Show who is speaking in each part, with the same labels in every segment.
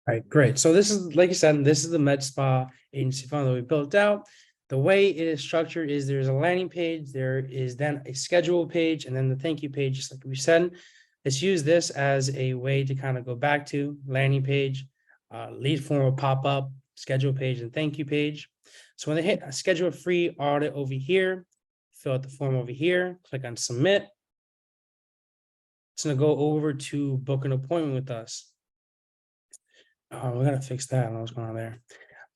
Speaker 1: All right, great. So this is, like you said, this is the MedSpa agency funnel that we built out. The way it is structured is there's a landing page, there is then a schedule page, and then the thank you page, just like we said. Let's use this as a way to kind of go back to landing page, lead form will pop up, schedule page, and thank you page. So when they hit schedule a free audit over here, fill out the form over here, click on submit. It's going to go over to book an appointment with us. Oh, we gotta fix that. I don't know what's going on there.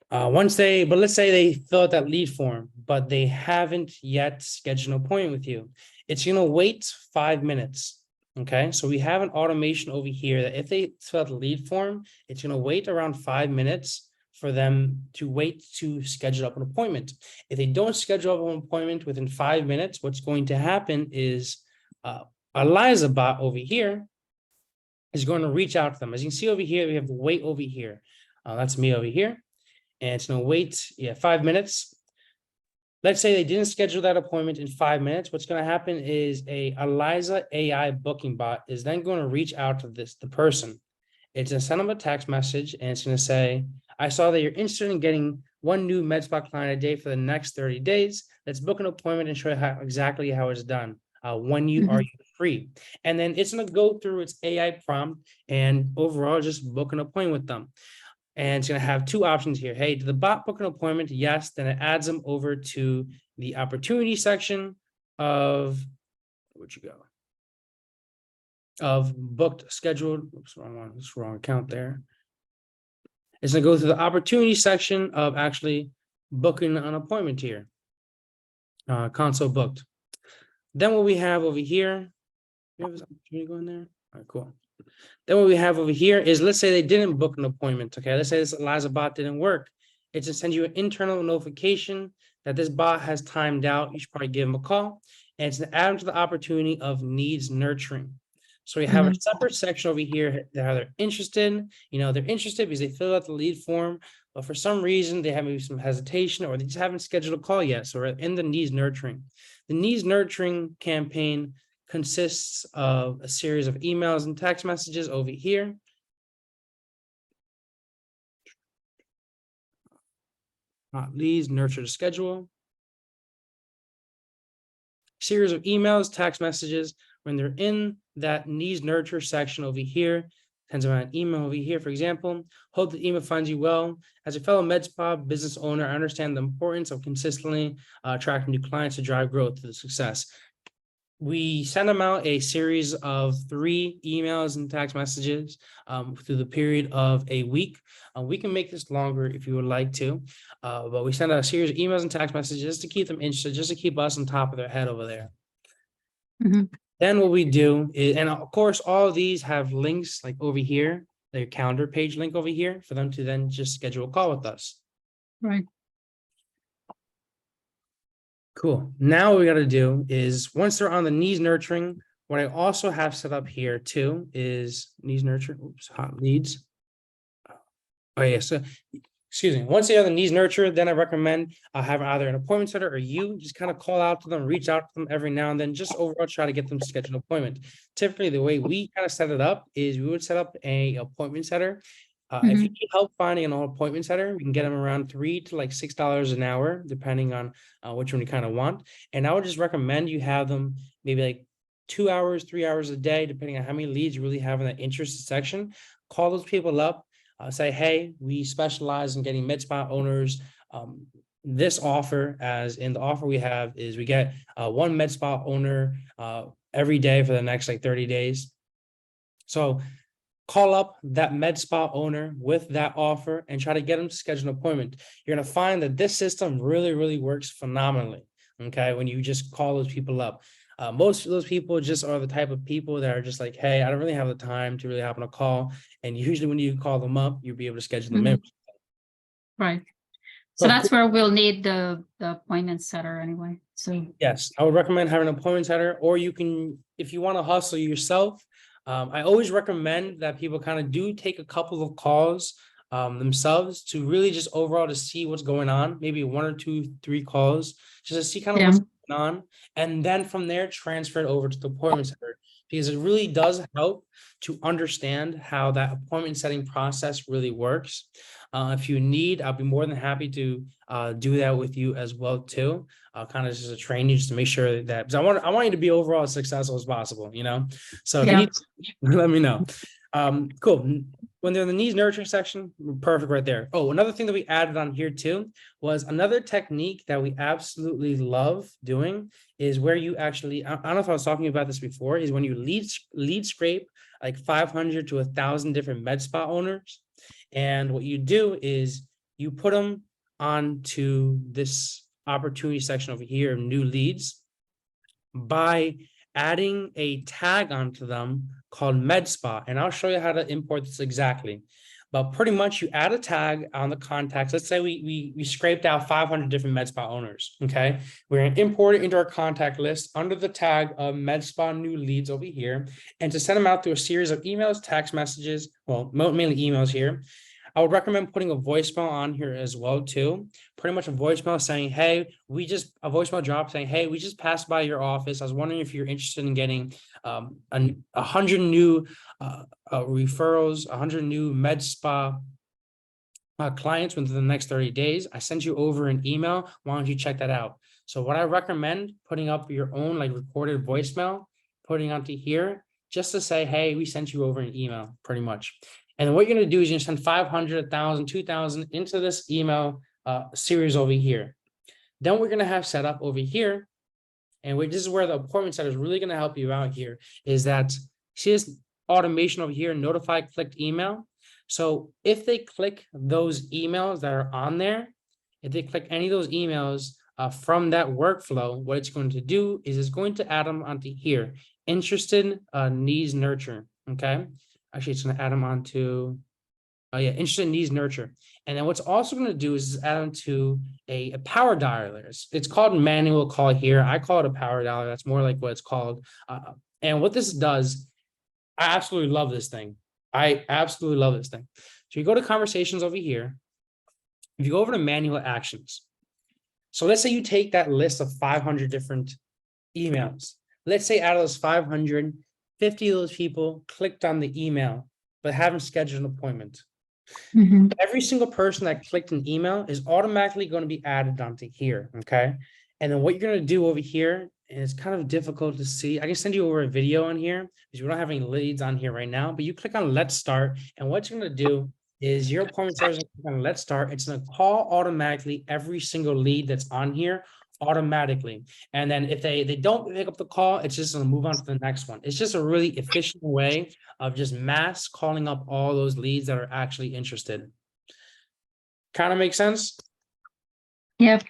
Speaker 1: But let's say they fill out that lead form, but they haven't yet scheduled an appointment with you. It's gonna wait 5 minutes. Okay, so we have an automation over here that if they fill out the lead form, it's gonna wait around 5 minutes for them to wait to schedule up an appointment. If they don't schedule up an appointment within 5 minutes, what's going to happen is Eliza bot over here is going to reach out to them. As you can see over here, we have the wait over here. That's me over here. And it's going to wait 5 minutes. Let's say they didn't schedule that appointment in 5 minutes. What's going to happen is a Eliza AI booking bot is then going to reach out to the person. It's going to send them a text message and it's going to say, I saw that you're interested in getting one new MedSpa client a day for the next 30 days. Let's book an appointment and show you exactly how it's done. When you are free. And then it's going to go through its AI prompt and overall just book an appointment with them. And it's going to have two options here. Hey, did the bot book an appointment? Yes. Then it adds them over to the opportunity section of, where'd you go? Of booked, scheduled. Oops, wrong one. That's wrong account there. It's going to go to the opportunity section of actually booking an appointment here. Console booked. Then what we have over here, you have this opportunity going there. All right, cool. Then what we have over here is, let's say they didn't book an appointment. Okay, let's say this Eliza bot didn't work. It's to send you an internal notification that this bot has timed out. You should probably give them a call, and it's to add them to the opportunity of needs nurturing. So we have a separate section over here that they're interested. They're interested because they fill out the lead form, but for some reason they have maybe some hesitation or they just haven't scheduled a call yet. So we're in the needs nurturing. The needs nurturing campaign consists of a series of emails and text messages over here. Leads nurture the schedule. Series of emails, text messages. When they're in that needs nurture section over here, sends them an email over here, for example. Hope the email finds you well. As a fellow MedSpa business owner, I understand the importance of consistently attracting new clients to drive growth to the success. We send them out a series of 3 emails and text messages through the period of a week. We can make this longer if you would like to, but we send out a series of emails and text messages to keep them interested, just to keep us on top of their head over there. Then what we do is, and of course, all of these have links like over here, their calendar page link over here for them to then just schedule a call with us.
Speaker 2: Right.
Speaker 1: Cool. Now what we got to do is, once they're on the needs nurturing, what I also have set up here too is needs nurture. Oops, hot leads. Oh yeah. So, excuse me. Once they are the needs nurture, then I recommend having either an appointment setter or you just kind of call out to them, reach out to them every now and then, just overall try to get them to schedule an appointment. Typically, the way we kind of set it up is we would set up a appointment setter. If you need help finding an appointment setter, we can get them around $3 to like $6 an hour, depending on which one you kind of want. And I would just recommend you have them maybe like 2 hours, 3 hours a day, depending on how many leads you really have in that interested section. Call those people up, say, hey, we specialize in getting MedSpa owners. This offer, as in the offer we have, is we get one MedSpa owner every day for the next like 30 days. So call up that MedSpa owner with that offer and try to get them to schedule an appointment. You're going to find that this system really, really works phenomenally. Okay. When you just call those people up, most of those people just are the type of people that are just like, hey, I don't really have the time to really hop on a call. And usually when you call them up, you'll be able to schedule them in.
Speaker 2: Right. So that's where we'll need the appointment setter anyway. So
Speaker 1: yes, I would recommend having an appointment setter, or you can, if you want to hustle yourself, I always recommend that people kind of do take a couple of calls themselves to really just overall to see what's going on, maybe 1 or 2, 3 calls, just to see kind of what's going on. And then from there, transfer it over to the appointment center. because it really does help to understand how that appointment setting process really works. If you need, I'll be more than happy to do that with you as well too. Kind of just a training just to make sure that, because I want you to be overall as successful as possible, you know. So if you need, let me know. Cool. When they're in the needs nurturing section, perfect right there. Oh, another thing that we added on here too was another technique that we absolutely love doing is where you actually, I don't know if I was talking about this before, is when you lead scrape like 500 to 1,000 different med spa owners. And what you do is you put them onto this opportunity section over here, new leads, by adding a tag onto them called MedSpa. And I'll show you how to import this exactly. But pretty much you add a tag on the contacts. Let's say we scraped out 500 different MedSpa owners, okay? We're gonna import it into our contact list under the tag of MedSpa new leads over here. And to send them out through a series of emails, text messages, well, mainly emails here, I would recommend putting a voicemail on here as well too. Pretty much a voicemail saying, hey, a voicemail drop saying, hey, we just passed by your office. I was wondering if you're interested in getting 100 new referrals, 100 new med spa clients within the next 30 days. I sent you over an email. Why don't you check that out? So what I recommend putting up your own like recorded voicemail, putting onto here, just to say, hey, we sent you over an email, pretty much. And what you're going to do is you're going to send 500, 1,000, 2,000 into this email series over here. Then we're going to have set up over here. And this is where the appointment setter is really going to help you out here, is that see this automation over here, notify clicked email. So if they click those emails that are on there, if they click any of those emails from that workflow, what it's going to do is it's going to add them onto here. Interested needs nurture. Okay. Actually, it's going to add them onto, interested in needs nurture. And then what's also going to do is add them to a power dialer. It's called manual call here. I call it a power dialer. That's more like what it's called. And what this does, I absolutely love this thing. I absolutely love this thing. So you go to conversations over here. If you go over to manual actions. So let's say you take that list of 500 different emails. Let's say out of those 500, 50 of those people clicked on the email, but haven't scheduled an appointment.
Speaker 2: Mm-hmm.
Speaker 1: Every single person that clicked an email is automatically going to be added onto here, okay? And then what you're going to do over here, and it's kind of difficult to see. I can send you over a video on here because we don't have any leads on here right now, but you click on Let's Start. And what you're going to do is your appointment starts on Let's Start. It's going to call automatically every single lead that's on here automatically. And then if they don't pick up the call, it's just going to move on to the next one. It's just a really efficient way of just mass calling up all those leads that are actually interested. Kind of makes sense?
Speaker 2: Yep.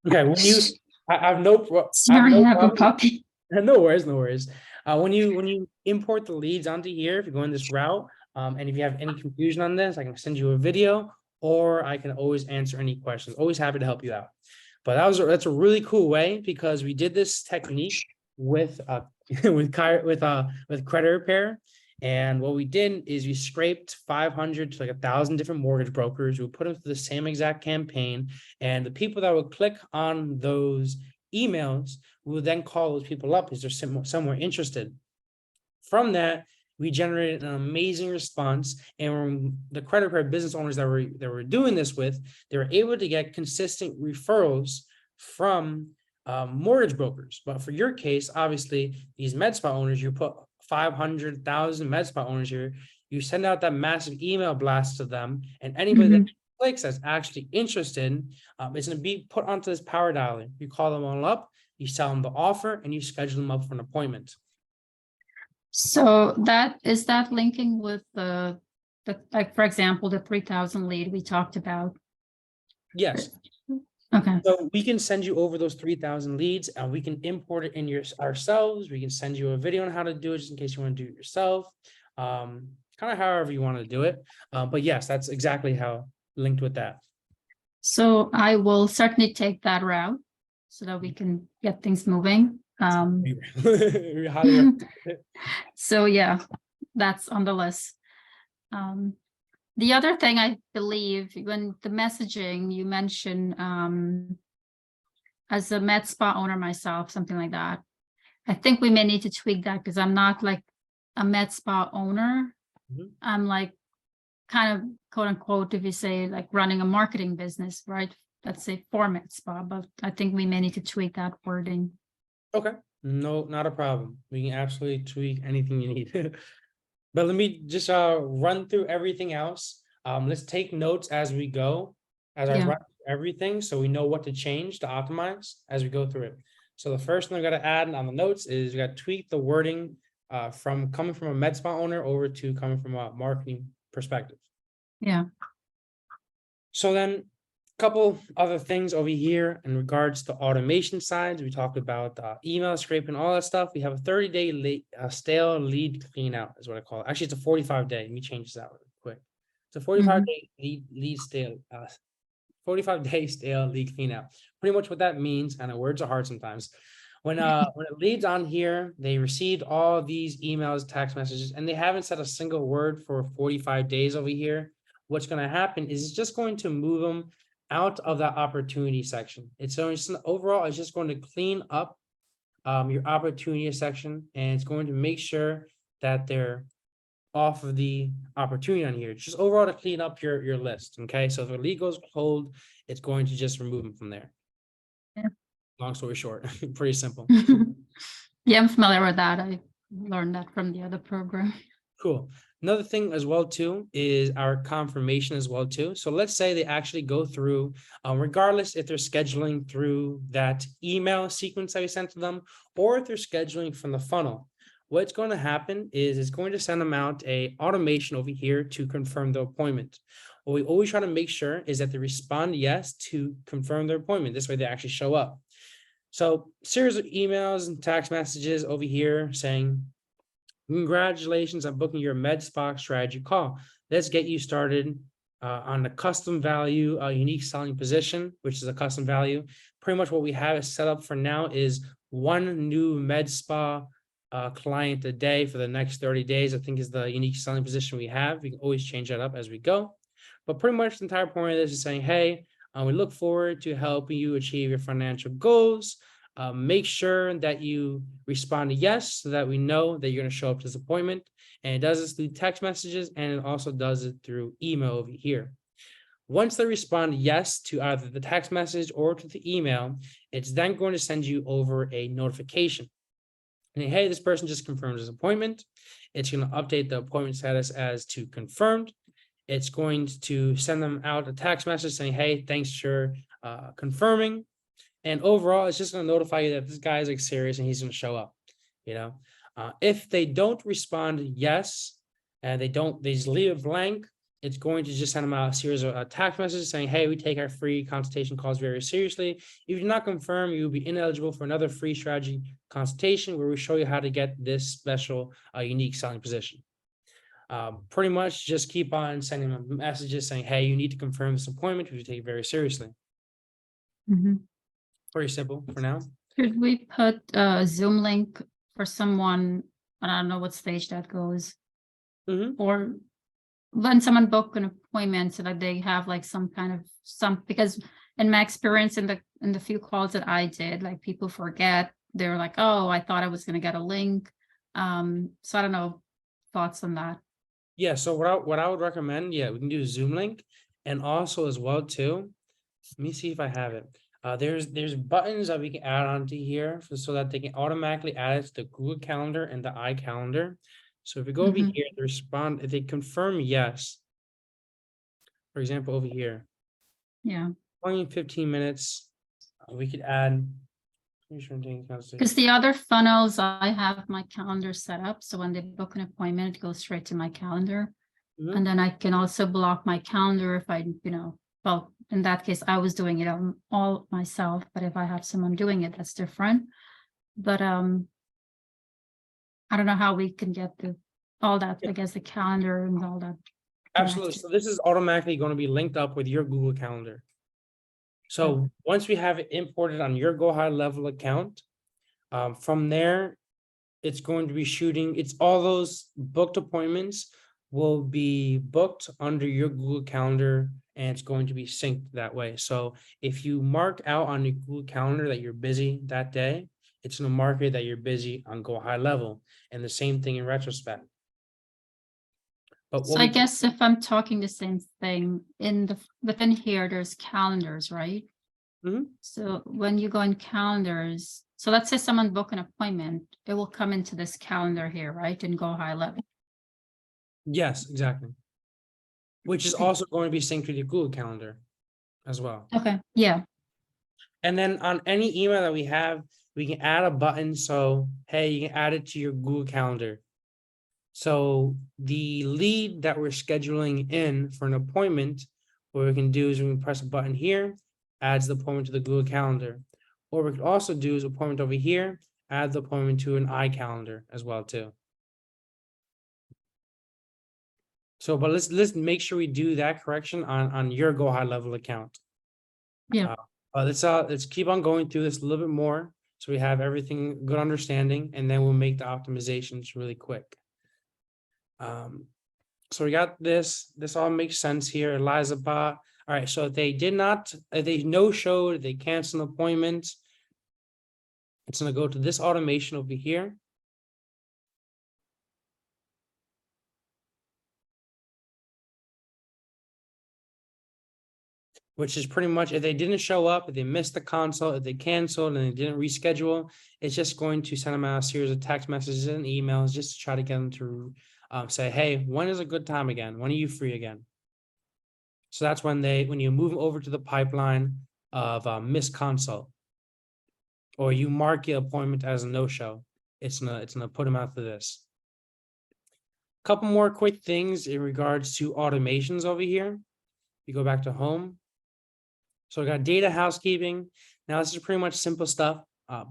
Speaker 1: Okay, when you I have no
Speaker 2: Sorry, I have a
Speaker 1: problem.
Speaker 2: puppy.
Speaker 1: No worries, no worries. When you import the leads onto here, if you go in this route, and if you have any confusion on this, I can send you a video, or I can always answer any questions. Always happy to help you out. But that's a really cool way, because we did this technique with credit repair. And what we did is we scraped 500 to like 1,000 different mortgage brokers. We put them through the same exact campaign, and the people that would click on those emails, we would then call those people up because they're somewhere interested. From that, we generated an amazing response, and the credit repair business owners that we're doing this with, they were able to get consistent referrals from mortgage brokers. But for your case, obviously, these MedSpa owners, you put 500,000 MedSpa owners here, you send out that massive email blast to them, and anybody that clicks that's actually interested is going to be put onto this power dialer. You call them all up, you sell them the offer, and you schedule them up for an appointment.
Speaker 2: So is that linking with the like, for example, the 3,000 lead we talked about?
Speaker 1: Yes.
Speaker 2: Okay.
Speaker 1: So we can send you over those 3,000 leads, and we can import it in ourselves. We can send you a video on how to do it, just in case you want to do it yourself. Kind of however you want to do it. But yes, that's exactly how linked with that.
Speaker 2: So I will certainly take that route so that we can get things moving. So yeah, that's on the list. The other thing, I believe, when the messaging you mentioned, as a med spa owner myself, something like that, I think we may need to tweak that because I'm not like a MedSpa owner.
Speaker 1: Mhm.
Speaker 2: I'm like kind of quote unquote, if you say like running a marketing business, right? Let's say for MedSpa, but I think we may need to tweak that wording.
Speaker 1: Okay, no, not a problem. We can absolutely tweak anything you need. But let me just run through everything else. Let's take notes as we go, as I
Speaker 2: Yeah.
Speaker 1: run through everything, so we know what to change to optimize as we go through it. So the first thing I got to add on the notes is we got to tweak the wording from coming from a med spa owner over to coming from a marketing perspective.
Speaker 2: Yeah.
Speaker 1: So then a couple other things over here in regards to automation sides. We talked about email scraping, all that stuff. We have a 30-day stale lead clean out is what I call it. Actually, it's a 45-day. Let me change this out real quick. It's a 45-day lead stale 45-day stale lead clean out. Pretty much what that means, and words are hard sometimes. When it leads on here, they received all these emails, text messages, and they haven't said a single word for 45 days over here. What's going to happen is it's just going to move them out of that opportunity section. It's overall, it's just going to clean up your opportunity section, and it's going to make sure that they're off of the opportunity on here. Just overall to clean up your list. Okay, so if a lead goes cold, it's going to just remove them from there.
Speaker 2: Yeah.
Speaker 1: Long story short, pretty simple.
Speaker 2: Yeah, I'm familiar with that. I learned that from the other program.
Speaker 1: Cool. Another thing as well too is our confirmation as well too. So let's say they actually go through, regardless if they're scheduling through that email sequence that we sent to them, or if they're scheduling from the funnel. What's going to happen is it's going to send them out a automation over here to confirm the appointment. What we always try to make sure is that they respond yes to confirm their appointment. This way they actually show up. So series of emails and text messages over here saying, congratulations on booking your MedSpa strategy call. Let's get you started on the custom value, unique selling position, which is a custom value. Pretty much what we have set up for now is one new MedSpa client a day for the next 30 days, I think is the unique selling position we have. We can always change that up as we go. But pretty much the entire point of this is saying, hey, we look forward to helping you achieve your financial goals. Make sure that you respond to yes, so that we know that you're going to show up to this appointment. And it does this through text messages, and it also does it through email over here. Once they respond yes to either the text message or to the email, it's then going to send you over a notification. And hey, this person just confirmed his appointment. It's going to update the appointment status as to confirmed. It's going to send them out a text message saying, hey, thanks for confirming. And overall, it's just going to notify you that this guy is like serious and he's going to show up. If they don't respond yes, and they just leave it blank, it's going to just send them out a series of text messages saying, hey, we take our free consultation calls very seriously. If you do not confirm, you will be ineligible for another free strategy consultation where we show you how to get this special unique selling position. Pretty much just keep on sending them messages saying, hey, you need to confirm this appointment, which we take it very seriously. Pretty simple for now.
Speaker 2: Should we put a Zoom link for someone? I don't know what stage that goes. Or when someone book an appointment so that they have like some kind of because in my experience in the few calls that I did, like people forget. They're like, oh, I thought I was going to get a link. So I don't know, thoughts on that.
Speaker 1: Yeah, so what I would recommend, yeah, we can do a Zoom link, and also as well too. Let me see if I have it. There's buttons that we can add onto here so that they can automatically add it to the Google Calendar and the iCalendar. So if we go over here, they respond, if they confirm yes, for example, over here.
Speaker 2: Yeah.
Speaker 1: 15 minutes, we could add.
Speaker 2: Because the other funnels, I have my calendar set up. So when they book an appointment, it goes straight to my calendar. And then I can also block my calendar if I, well, in that case, I was doing it all myself, but if I have someone doing it, that's different. But I don't know how we can get all that, I guess, the calendar and all that.
Speaker 1: Absolutely. So this is automatically going to be linked up with your Google Calendar. So once we have it imported on your Go High Level account, from there, it's going to be shooting. It's all those booked appointments will be booked under your Google Calendar, and it's going to be synced that way. So if you mark out on your Google Calendar that you're busy that day, It's gonna mark it that you're busy on Go High Level, and the same thing in retrospect. But
Speaker 2: So I guess if I'm talking the same thing within here, there's calendars, right?
Speaker 1: Mhm.
Speaker 2: So when you go in calendars, so let's say someone book an appointment, it will come into this calendar here, right? And Go High Level.
Speaker 1: Yes, exactly. Which is also going to be synced with your Google Calendar as well.
Speaker 2: Okay, yeah.
Speaker 1: And then on any email that we have, we can add a button. So, hey, you can add it to your Google Calendar. So the lead that we're scheduling in for an appointment, what we can do is we can press a button here, adds the appointment to the Google Calendar. Or we could also do is appointment over here, add the appointment to an iCalendar as well too. So, but let's make sure we do that correction on your Go High Level account.
Speaker 2: Yeah.
Speaker 1: Let's keep on going through this a little bit more so we have everything good understanding, and then we'll make the optimizations really quick. So we got this. This all makes sense here. Eliza Ba. All right. So if they did not, if they no showed, they canceled an appointment. It's going to go to this automation over here. Which is pretty much if they didn't show up, if they missed the consult, if they canceled and they didn't reschedule, it's just going to send them out a series of text messages and emails just to try to get them to say, hey, when is a good time again? When are you free again? So that's when you move over to the pipeline of missed consult, or you mark your appointment as a no-show, it's gonna put them out for this. Couple more quick things in regards to automations over here. You go back to home. So I got data housekeeping. Now this is pretty much simple stuff.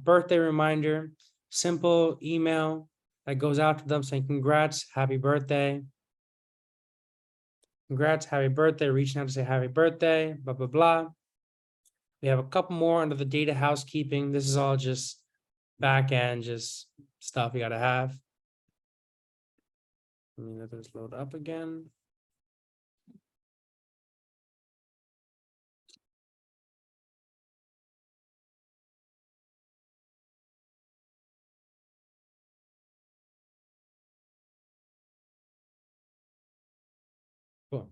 Speaker 1: Birthday reminder, simple email that goes out to them saying congrats, happy birthday. Congrats, happy birthday, reaching out to say happy birthday, blah, blah, blah. We have a couple more under the data housekeeping. This is all just back end, just stuff you gotta have. Let me let this load up again. Cool.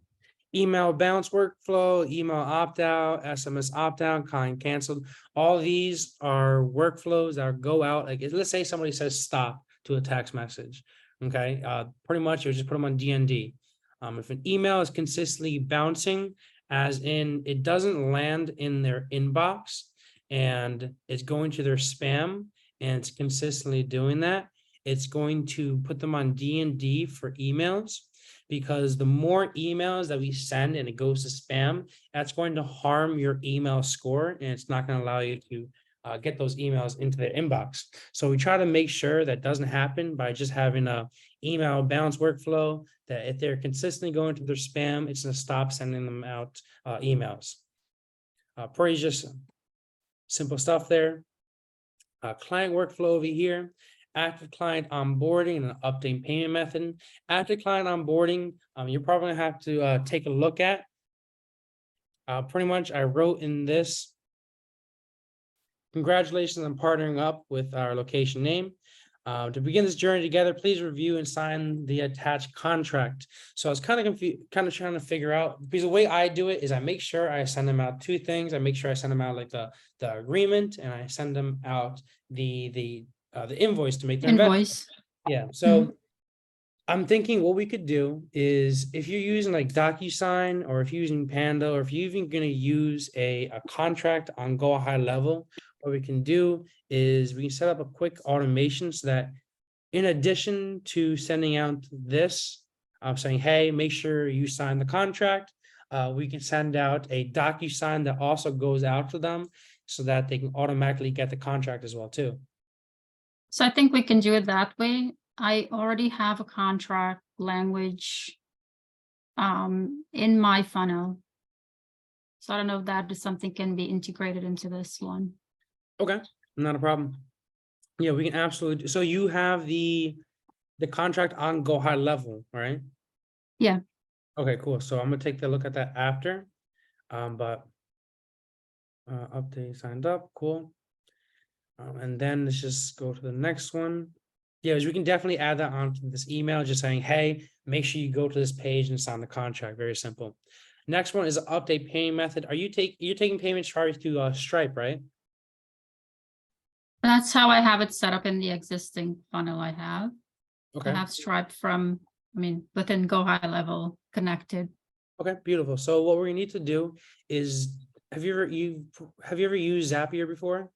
Speaker 1: Email bounce workflow, email opt-out, SMS opt-out, client canceled. All these are workflows that go out. Like, let's say somebody says stop to a text message. Okay, pretty much you just put them on DND. If an email is consistently bouncing, as in it doesn't land in their inbox and it's going to their spam and it's consistently doing that, it's going to put them on DND for emails. Because the more emails that we send and it goes to spam, that's going to harm your email score, and it's not going to allow you to get those emails into their inbox. So we try to make sure that doesn't happen by just having a email bounce workflow that if they're consistently going to their spam, it's going to stop sending them out emails. Pretty just simple stuff there. Client workflow over here. Active client onboarding and an update payment method. Active client onboarding, you're probably gonna have to take a look at. Pretty much I wrote in this, congratulations on partnering up with our location name. To begin this journey together, please review and sign the attached contract. So I was kind of confused, kind of trying to figure out, because the way I do it is I make sure I send them out two things. I make sure I send them out like the agreement, and I send them out the invoice to make their
Speaker 2: Invoice.
Speaker 1: yeah. So I'm thinking what we could do is if you're using like DocuSign, or if you're using Panda, or if you're even going to use a contract on Go High Level, what we can do is we can set up a quick automation so that in addition to sending out this, I'm saying, hey, make sure you sign the contract. We can send out a DocuSign that also goes out to them so that they can automatically get the contract as well too.
Speaker 2: So I think we can do it that way. I already have a contract language in my funnel. So I don't know if that is something can be integrated into this one.
Speaker 1: Okay, not a problem. Yeah, we can absolutely. So you have the contract on Go High Level, right?
Speaker 2: Yeah.
Speaker 1: Okay, cool. So I'm gonna take a look at that after. But update signed up, cool. And then let's just go to the next one. Yeah, we can definitely add that onto this email, just saying, hey, make sure you go to this page and sign the contract. Very simple. Next one is update payment method. You're taking payment charges to Stripe, right?
Speaker 2: That's how I have it set up in the existing funnel I have. I
Speaker 1: Okay.
Speaker 2: have Stripe from, within Go High Level connected.
Speaker 1: Okay, beautiful. So what we need to do is, have you ever used Zapier before?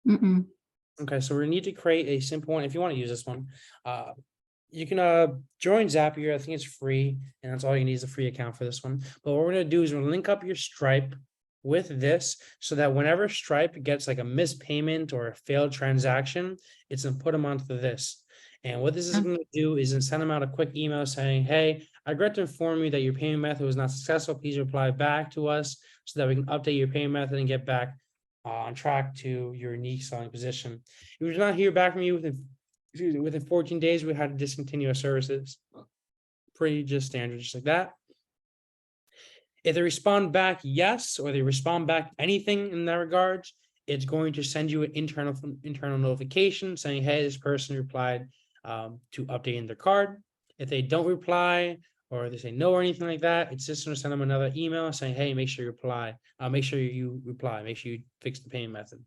Speaker 2: Mm-mm.
Speaker 1: Okay, so we need to create a simple one. If you want to use this one, you can join Zapier. I think it's free, and that's all you need is a free account for this one. But what we're gonna do is we're gonna link up your Stripe with this so that whenever Stripe gets like a missed payment or a failed transaction, it's gonna put them onto this. And what this is going to do is send them out a quick email saying, hey, I regret to inform you that your payment method was not successful. Please reply back to us so that we can update your payment method and get back on track to your unique selling position. If we do not hear back from you within 14 days, we had to discontinue our services. Pretty just standard, just like that. If they respond back yes, or they respond back anything in that regards, it's going to send you an internal notification saying, hey, this person replied to updating their card. If they don't reply or they say no or anything like that, it's just going to send them another email saying, hey, make sure you reply. Make sure you reply. Make sure you fix the payment method.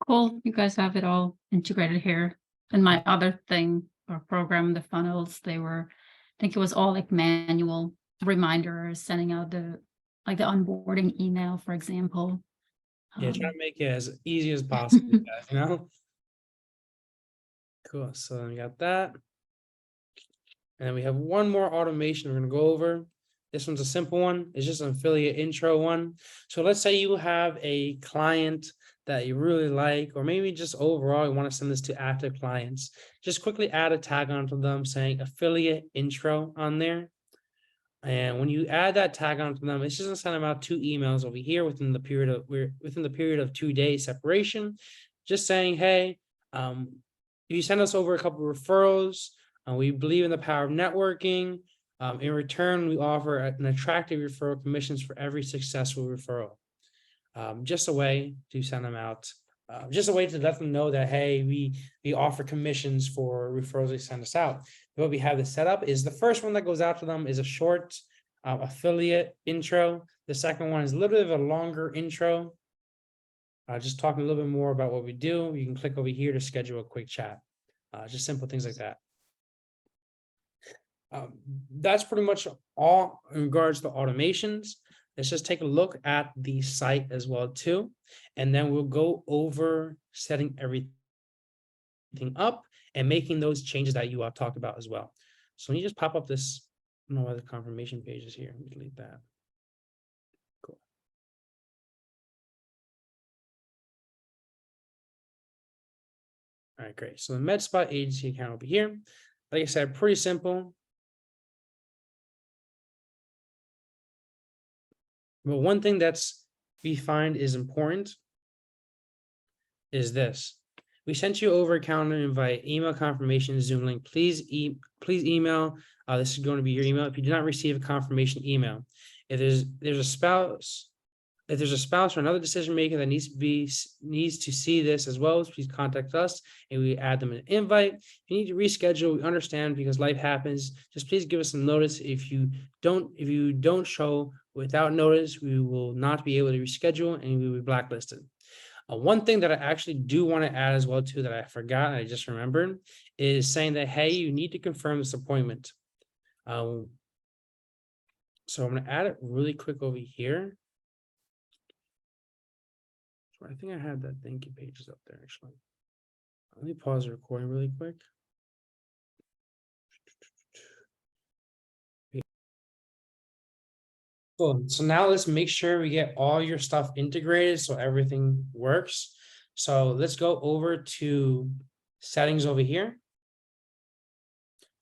Speaker 2: Cool. You guys have it all integrated here. And my other thing or program, the funnels, I think it was all like manual reminders, sending out the onboarding email, for example.
Speaker 1: Yeah, try to make it as easy as possible, guys, Cool. So then we got that. And then we have one more automation we're going to go over. This one's a simple one. It's just an affiliate intro one. So let's say you have a client that you really like, or maybe just overall you want to send this to active clients. Just quickly add a tag onto them saying affiliate intro on there. And when you add that tag onto them, it's just gonna send them out 2 emails over here within the period of 2 days separation, just saying, hey, you send us over a couple of referrals. We believe in the power of networking. In return, we offer an attractive referral commissions for every successful referral. Just a way to send them out. Just a way to let them know that, hey, we offer commissions for referrals they send us out. What we have this set up is the first one that goes out to them is a short affiliate intro. The second one is a little bit of a longer intro. Just talking a little bit more about what we do. You can click over here to schedule a quick chat. Just simple things like that. That's pretty much all in regards to automations. Let's just take a look at the site as well too, and then we'll go over setting everything up and making those changes that you talked about as well. So let me just pop up this. I don't know why the confirmation page is here. Let me delete that. Cool. All right, great. So the MedSpa agency account over here. Like I said, pretty simple. But one thing that's we find is important is this. We sent you over a calendar invite, email confirmation, Zoom link. Please email. This is going to be your email. If you do not receive a confirmation email, if there's a spouse or another decision maker that needs to see this as well, please contact us and we add them an invite. If you need to reschedule, we understand because life happens. Just please give us some notice. If you don't show without notice, we will not be able to reschedule and we will be blacklisted. One thing that I actually do want to add as well too that I forgot, I just remembered, is saying that, hey, you need to confirm this appointment. So I'm going to add it really quick over here. So I think I had that thank you pages up there actually. Let me pause the recording really quick. Cool. So now let's make sure we get all your stuff integrated so everything works. So let's go over to settings over here.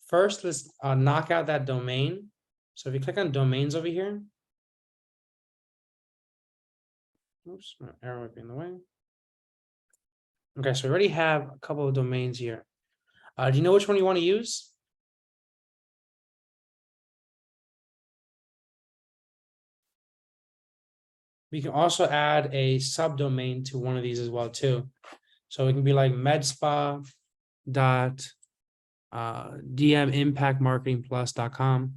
Speaker 1: First, let's knock out that domain. So if you click on domains over here. Oops, my arrow might be in the way. Okay, so we already have a couple of domains here. Do you know which one you want to use? We can also add a subdomain to one of these as well too. So it can be like MedSpa dot dmimpactmarketingplus.com.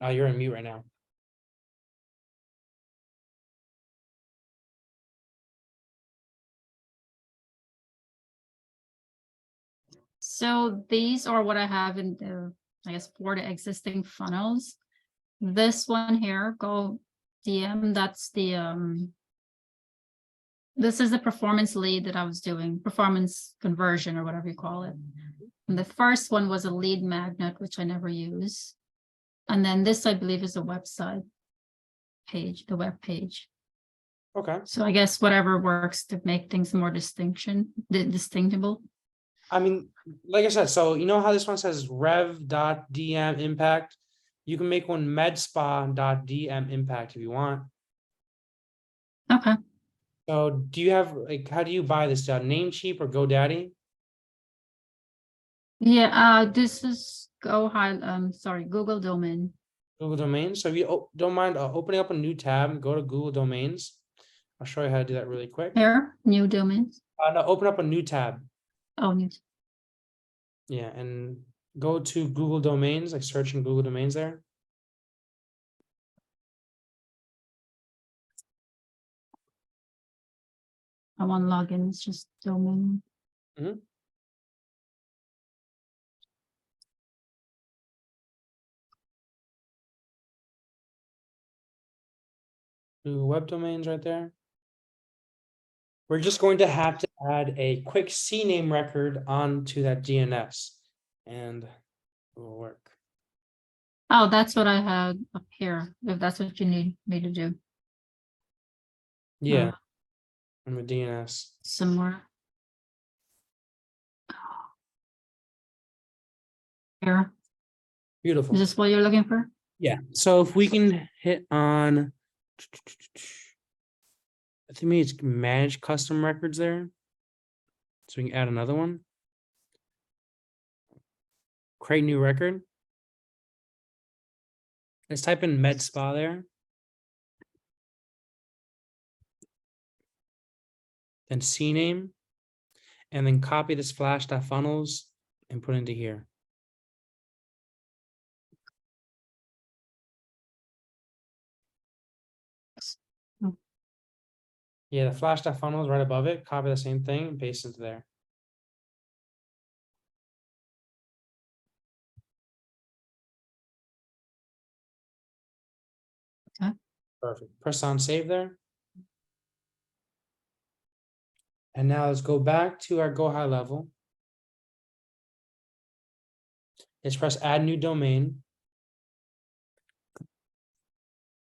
Speaker 1: Oh, you're on mute right now.
Speaker 2: So these are what I have in the, I guess, for the existing funnels. This one here, go DM, that's the this is the performance lead that I was doing, performance conversion or whatever you call it. And the first one was a lead magnet, which I never use. And then this, I believe, is a website page, the web page.
Speaker 1: Okay.
Speaker 2: So I guess whatever works to make things more distinctible.
Speaker 1: I mean, like I said, so you know how this one says rev.dm impact? You can make one medspa.dm impact if you want.
Speaker 2: Okay.
Speaker 1: So do you have, like, how do you buy this? Namecheap or GoDaddy?
Speaker 2: Yeah, this is Google domain.
Speaker 1: Google Domains. So if you don't mind opening up a new tab, go to Google Domains. I'll show you how to do that really quick.
Speaker 2: Here, new domains.
Speaker 1: No, open up a new tab.
Speaker 2: Oh, new.
Speaker 1: Yeah, and go to Google Domains, like search in Google Domains there.
Speaker 2: I want login, it's just domain.
Speaker 1: Google Web Domains right there. We're just going to have to add a quick CNAME record onto that DNS, and it will work.
Speaker 2: Oh, that's what I had up here, if that's what you need me to do.
Speaker 1: Yeah, on the DNS.
Speaker 2: Somewhere. Here.
Speaker 1: Beautiful.
Speaker 2: Is this what you're looking for?
Speaker 1: Yeah, so if we can hit on, I think maybe it's manage custom records there. So we can add another one. Create new record. Let's type in MedSpa there. Then CNAME. And then copy this flash.funnels and put into here. Yeah, the flash.funnels right above it, copy the same thing and paste into there.
Speaker 2: Okay.
Speaker 1: Perfect. Press on save there. And now let's go back to our Go High level. Let's press add new domain.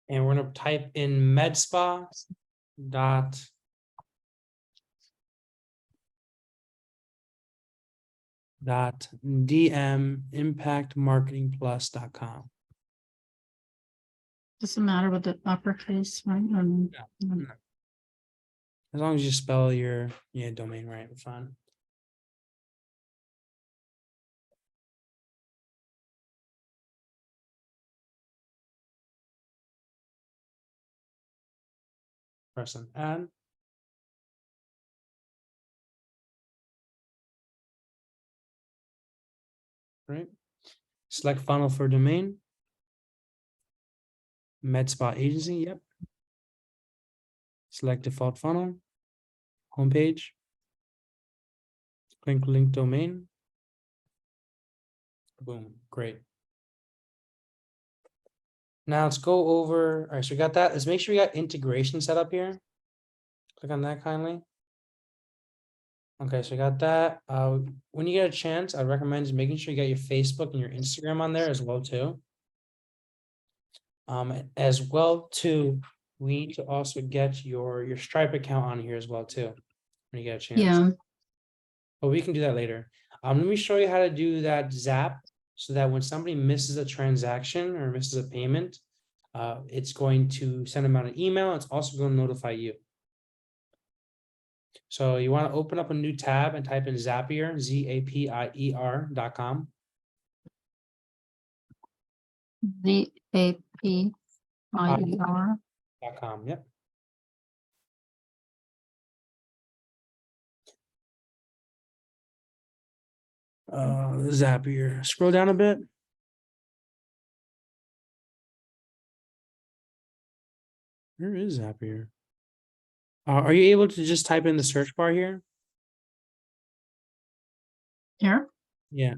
Speaker 1: And we're going to type in MedSpa dot dmimpactmarketingplus.com.
Speaker 2: Doesn't matter with the uppercase, right?
Speaker 1: As long as you spell your domain right, we're fine. Press on add. Right. Select funnel for domain. MedSpa agency, yep. Select default funnel. Homepage. Click link domain. Boom, great. Now let's go over, all right, so we got that. Let's make sure we got integration set up here. Click on that kindly. Okay, so we got that. When you get a chance, I'd recommend just making sure you got your Facebook and your Instagram on there as well too. As well too, we need to also get your Stripe account on here as well too, when you get a chance.
Speaker 2: Yeah.
Speaker 1: But we can do that later. Let me show you how to do that Zap so that when somebody misses a transaction or misses a payment, it's going to send them out an email. It's also going to notify you. So you want to open up a new tab and type in Zapier, Zapier.com.
Speaker 2: ZAPIER.
Speaker 1: Yep. Zapier. Scroll down a bit. Where is Zapier? Are you able to just type in the search bar here?
Speaker 2: Here.
Speaker 1: Yeah,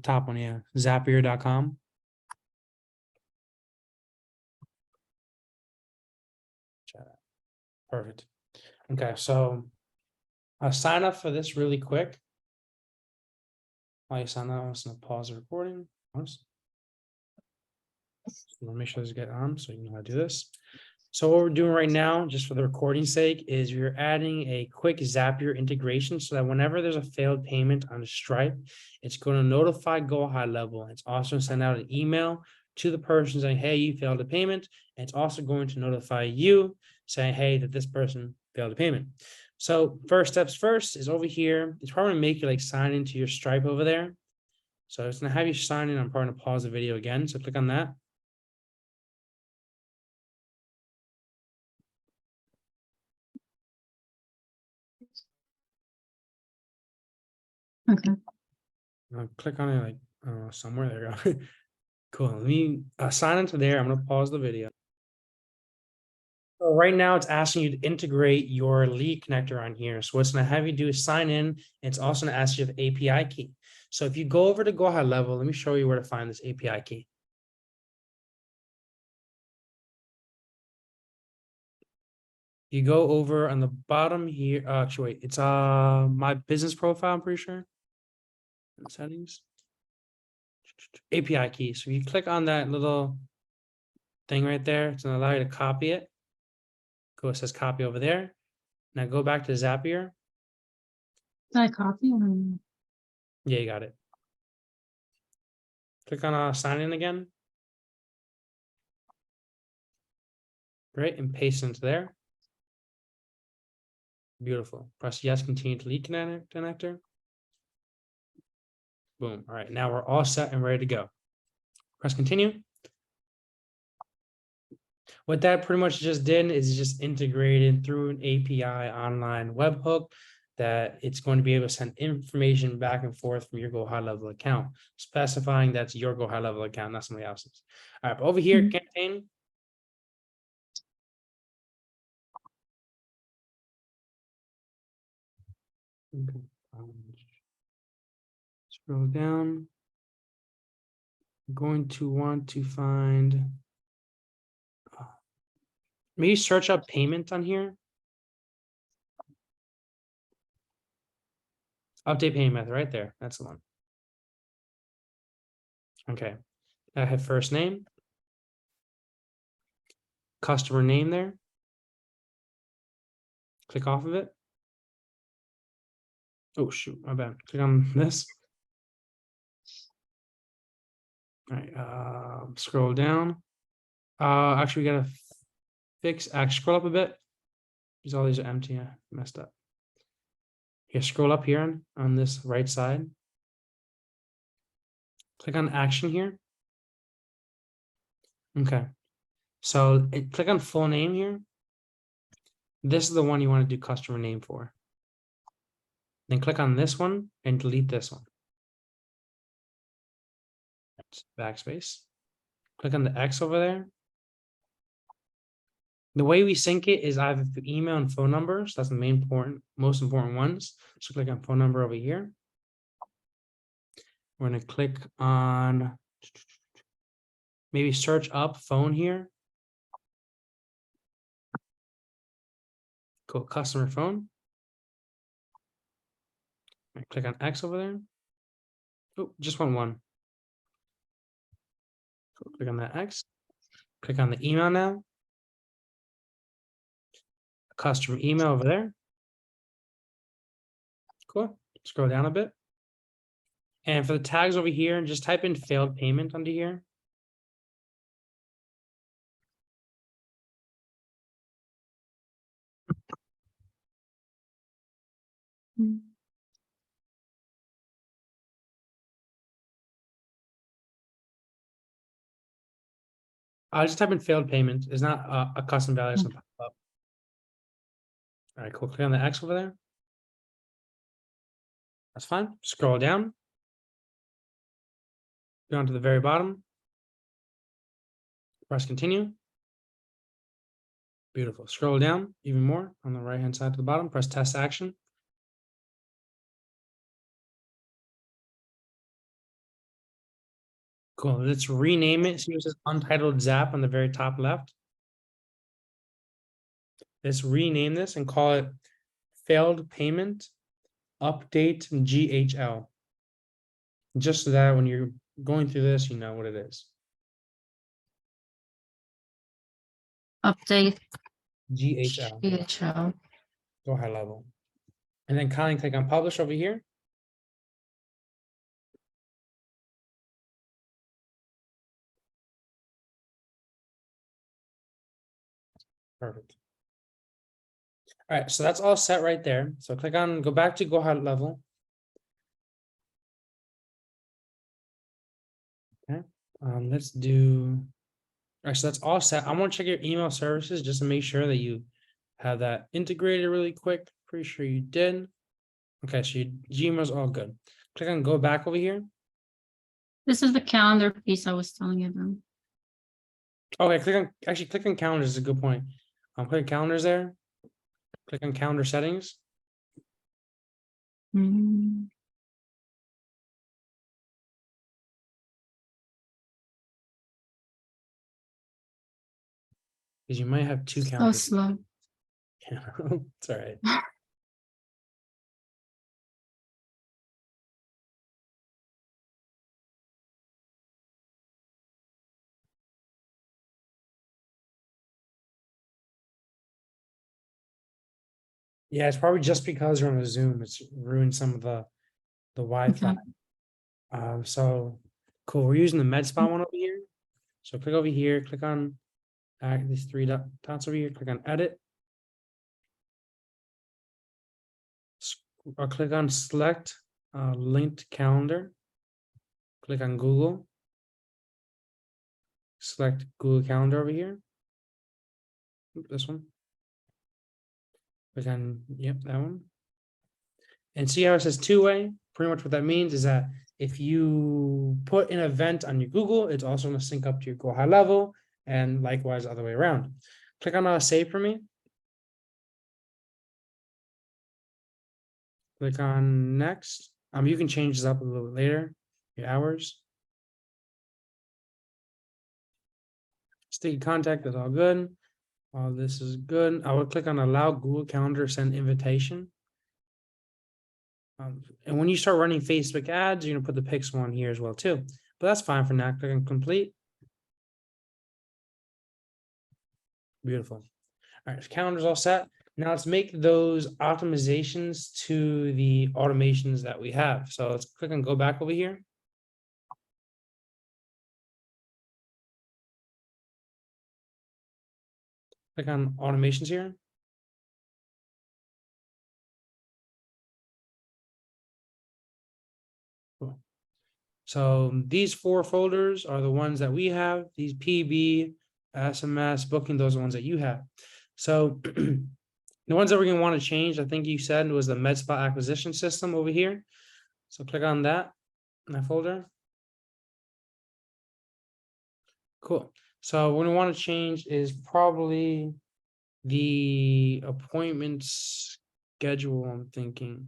Speaker 1: top one, yeah. Zapier.com. Perfect. Okay, so I'll sign up for this really quick. While you sign up, I'm just gonna pause the recording. Pause. Let me make sure this get on so you know how to do this. So what we're doing right now, just for the recording sake, is we're adding a quick Zapier integration so that whenever there's a failed payment on Stripe, it's going to notify Go High Level. It's also send out an email to the person saying, hey, you failed a payment. And it's also going to notify you saying, hey, that this person failed a payment. So first steps first is over here. It's probably gonna make you like sign into your Stripe over there. So it's gonna have you sign in. I'm probably gonna pause the video again. So click on that.
Speaker 2: Okay.
Speaker 1: Click on it like somewhere. There you go. Cool. Let me sign into there. I'm gonna pause the video. So right now, it's asking you to integrate your lead connector on here. So what's gonna have you do is sign in. And it's also gonna ask you for API key. So if you go over to Go High Level, let me show you where to find this API key. You go over on the bottom here. Actually, wait, it's my business profile. I'm pretty sure. Settings. API key. So you click on that little thing right there. It's gonna allow you to copy it. Go, it says copy over there. Now go back to Zapier.
Speaker 2: Did I copy?
Speaker 1: Yeah, you got it. Click on sign in again. Great, and paste into there. Beautiful. Press yes, continue to lead connector. Boom. All right, now we're all set and ready to go. Press continue. What that pretty much just did is just integrated through an API online webhook that it's going to be able to send information back and forth from your Go High Level account, specifying that's your Go High Level account, not somebody else's. All right, but over here, campaign. Scroll down. I'm going to want to find, maybe search up payment on here. Update payment method right there. That's the one. Okay. I have first name, customer name there. Click off of it. Oh, shoot. My bad. Click on this. All right. Scroll down. Actually, we got to fix. Actually, scroll up a bit. These all these are empty. I messed up. Here, scroll up here on this right side. Click on action here. Okay. So click on full name here. This is the one you want to do customer name for. Then click on this one and delete this one. Backspace. Click on the X over there. The way we sync it is either through email and phone numbers. That's the most important ones. So click on phone number over here. We're going to click on maybe search up phone here. Go customer phone. Click on X over there. Oh, just want one. Click on that X. Click on the email now. Customer email over there. Cool. Scroll down a bit. And for the tags over here, just type in failed payment under here. I'll just type in failed payment. It's not a custom value that's gonna pop up. All right, cool. Click on the X over there. That's fine. Scroll down. Go down to the very bottom. Press continue. Beautiful. Scroll down even more on the right hand side to the bottom. Press test action. Cool. Let's rename it. See, it says untitled Zap on the very top left. Let's rename this and call it failed payment update GHL. Just so that when you're going through this, you know what it is.
Speaker 2: Update
Speaker 1: GHL.
Speaker 2: GHL.
Speaker 1: Go high level. And then kindly click on publish over here. Perfect. All right, so that's all set right there. So click on, go back to go high level. Okay, let's do, all right, so that's all set. I want to check your email services just to make sure that you have that integrated really quick. Pretty sure you did. Okay, so your Gmail's all good. Click on go back over here.
Speaker 2: This is the calendar piece I was telling you about.
Speaker 1: Okay, click on calendars is a good point. Click on calendars there. Click on calendar settings.
Speaker 2: Mm,
Speaker 1: Because you might have two
Speaker 2: so
Speaker 1: calendars.
Speaker 2: slow.
Speaker 1: It's all right. Yeah, it's probably just because you're on a Zoom. It's ruined some of the Wi-Fi.
Speaker 2: Okay.
Speaker 1: So cool. We're using the MedSpa one over here. So click over here. Click on these three dots over here. Click on edit. Or click on select linked calendar. Click on Google. Select Google Calendar over here. This one. Click on, yep, that one. And see how it says two-way? Pretty much what that means is that if you put an event on your Google, it's also going to sync up to your Go High Level, and likewise other way around. Click on save for me. Click on next. You can change this up a little bit later, your hours. Sticky contact is all good. All this is good. I would click on allow Google Calendar send invitation. And when you start running Facebook ads, you're gonna put the pixel on here as well too. But that's fine for now. Click on complete. Beautiful. All right, so calendar's all set. Now let's make those optimizations to the automations that we have. So let's click on go back over here. Click on automations here. Cool. So these four folders are the ones that we have. These PB, SMS, booking, those are the ones that you have. So the ones that we're going to want to change, I think you said, was the MedSpa acquisition system over here. So click on that folder. Cool. So what we want to change is probably the appointment schedule, I'm thinking.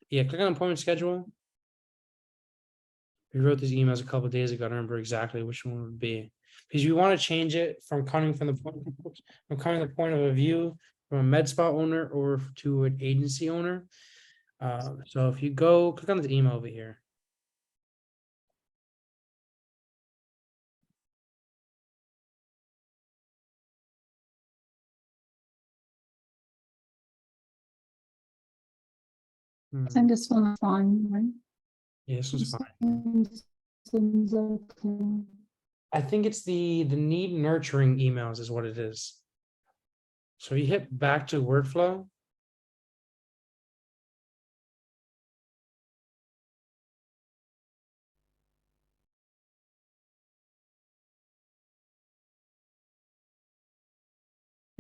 Speaker 1: Yeah, click on appointment schedule. We wrote these emails a couple of days ago. I don't remember exactly which one would be. Because we want to change it from coming from the point of a view from a MedSpa owner or to an agency owner. So if you go click on the email over here.
Speaker 2: I think this one's fine, right?
Speaker 1: Yeah, this was fine.
Speaker 2: Seems okay.
Speaker 1: I think it's the need nurturing emails is what it is. So you hit back to workflow.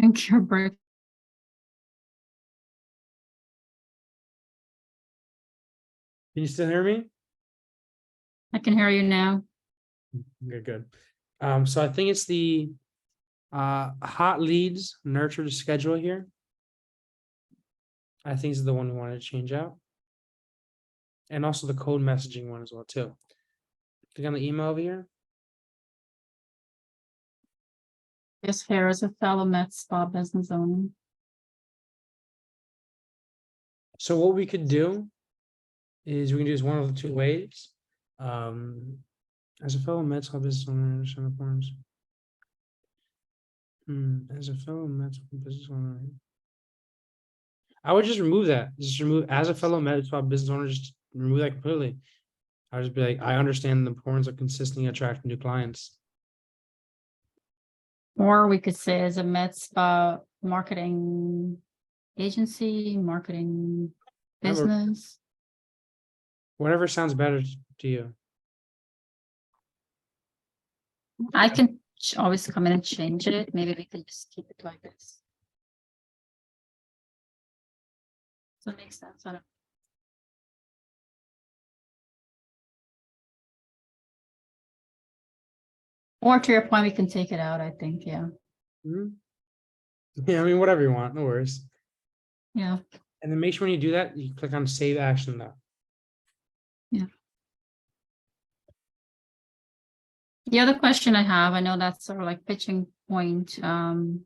Speaker 2: think you're break.
Speaker 1: Can you still hear me?
Speaker 2: I can hear you now.
Speaker 1: Good. So I think it's the hot leads nurture to schedule here. I think is the one we wanted to change out. And also the code messaging one as well, too. Click on the email over here.
Speaker 2: Yes, here is a fellow MedSpa business owner.
Speaker 1: So what we could do is we can do this one of the two ways. As a fellow MedSpa business owner, understand the forms. As a fellow MedSpa business owner, I would just remove that. Just remove as a fellow MedSpa business owner. Just remove that completely. I would just be like, I understand the importance of consistently attracting new clients.
Speaker 2: Or we could say as a MedSpa marketing agency, marketing business.
Speaker 1: Whatever sounds better to you.
Speaker 2: I can always come in and change it. Maybe we can just keep it like this. Does that make sense? I don't. Or to your point, we can take it out, I think, yeah.
Speaker 1: Yeah, I mean, whatever you want, no worries.
Speaker 2: Yeah.
Speaker 1: And then make sure when you do that, you click on save action now.
Speaker 2: Yeah. The other question I have, I know that's sort of like pitching point. And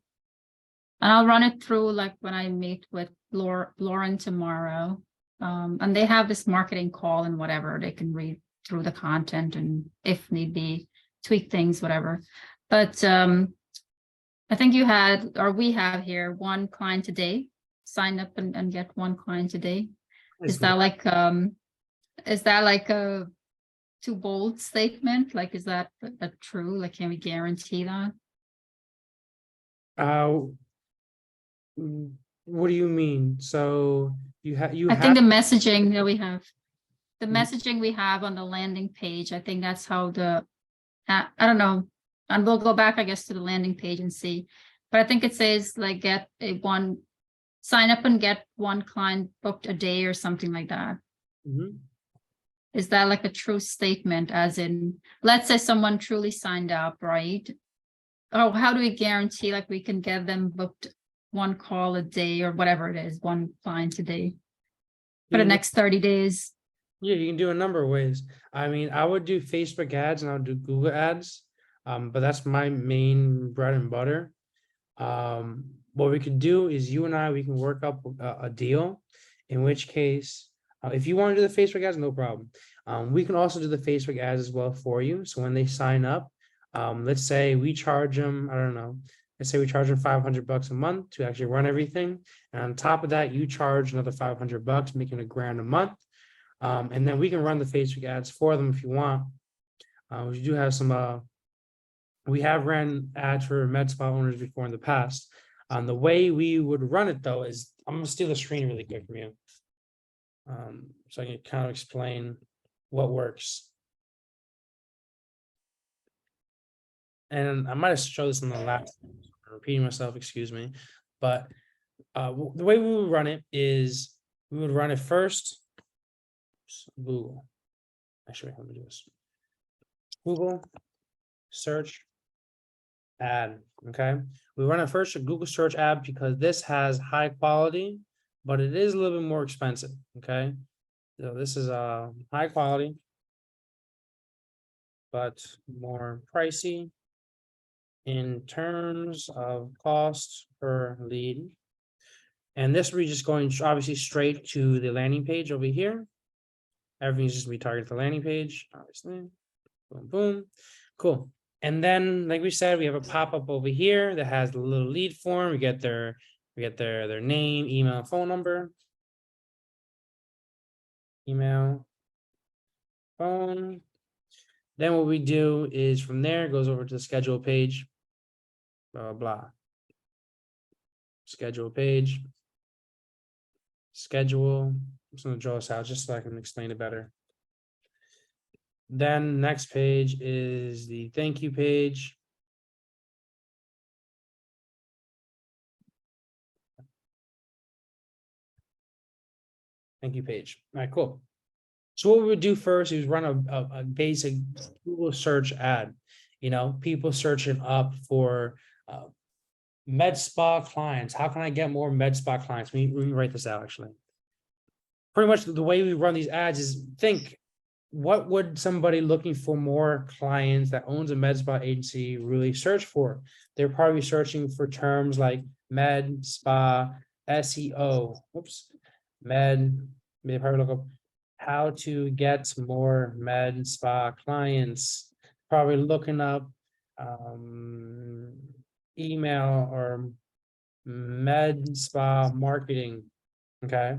Speaker 2: I'll run it through like when I meet with Lauren tomorrow. And they have this marketing call and whatever, they can read through the content and if need be, tweak things, whatever. But I think you had, or we have here, one client a day, sign up and get one client a day. Is that like a too bold statement? Like, is that true? Like, can we guarantee that?
Speaker 1: What do you mean? So I
Speaker 2: think the messaging that we have, the
Speaker 1: Mhm.
Speaker 2: messaging we have on the landing page, I think that's how I don't know. And we'll go back, I guess, to the landing page and see. But I think it says like sign up and get one client booked a day or something like that. Is that like a true statement, as in, let's say someone truly signed up, right? Oh, how do we guarantee like we can get them booked one call a day or whatever it is, one client a day for the next 30 days?
Speaker 1: Yeah, you can do a number of ways. I mean, I would do Facebook ads and I would do Google ads, but that's my main bread and butter. What we could do is you and I, we can work up a deal, in which case, if you want to do the Facebook ads, no problem. We can also do the Facebook ads as well for you. So when they sign up, let's say we charge them, I don't know, let's say we charge them $500 a month to actually run everything. And on top of that, you charge another $500, making $1,000 a month. And then we can run the Facebook ads for them if you want. We do have some, we have ran ads for MedSpa owners before in the past. The way we would run it though is, I'm gonna steal the screen really quick from you. So I can kind of explain what works. And I might have showed this in the last, I'm repeating myself, excuse me. But the way we would run it is, we would run it first. Google. Actually, let me do this. Google search ad. Okay, we run it first a Google search ad because this has high quality, but it is a little bit more expensive. Okay, so this is high quality, but more pricey in terms of cost per lead. And this will be just going obviously straight to the landing page over here. Everything's just be targeted to the landing page, obviously. Boom, boom. Cool. And then, like we said, we have a pop-up over here that has the little lead form. We get their name, email, phone number. Email, phone. Then what we do is from there, it goes over to the schedule page. Blah, blah, blah. Schedule page. Schedule. I'm just going to draw this out just so I can explain it better. Then next page is the thank you page. Thank you page. All right, cool. So what we would do first is run a basic Google search ad. You know, people searching up for med spa clients. How can I get more med spa clients? Let me write this out actually. Pretty much the way we run these ads is think, what would somebody looking for more clients that owns a med spa agency really search for? They're probably searching for terms like med spa, SEO. Oops, med. They probably look up how to get more med spa clients. Probably looking up email or med spa marketing. Okay.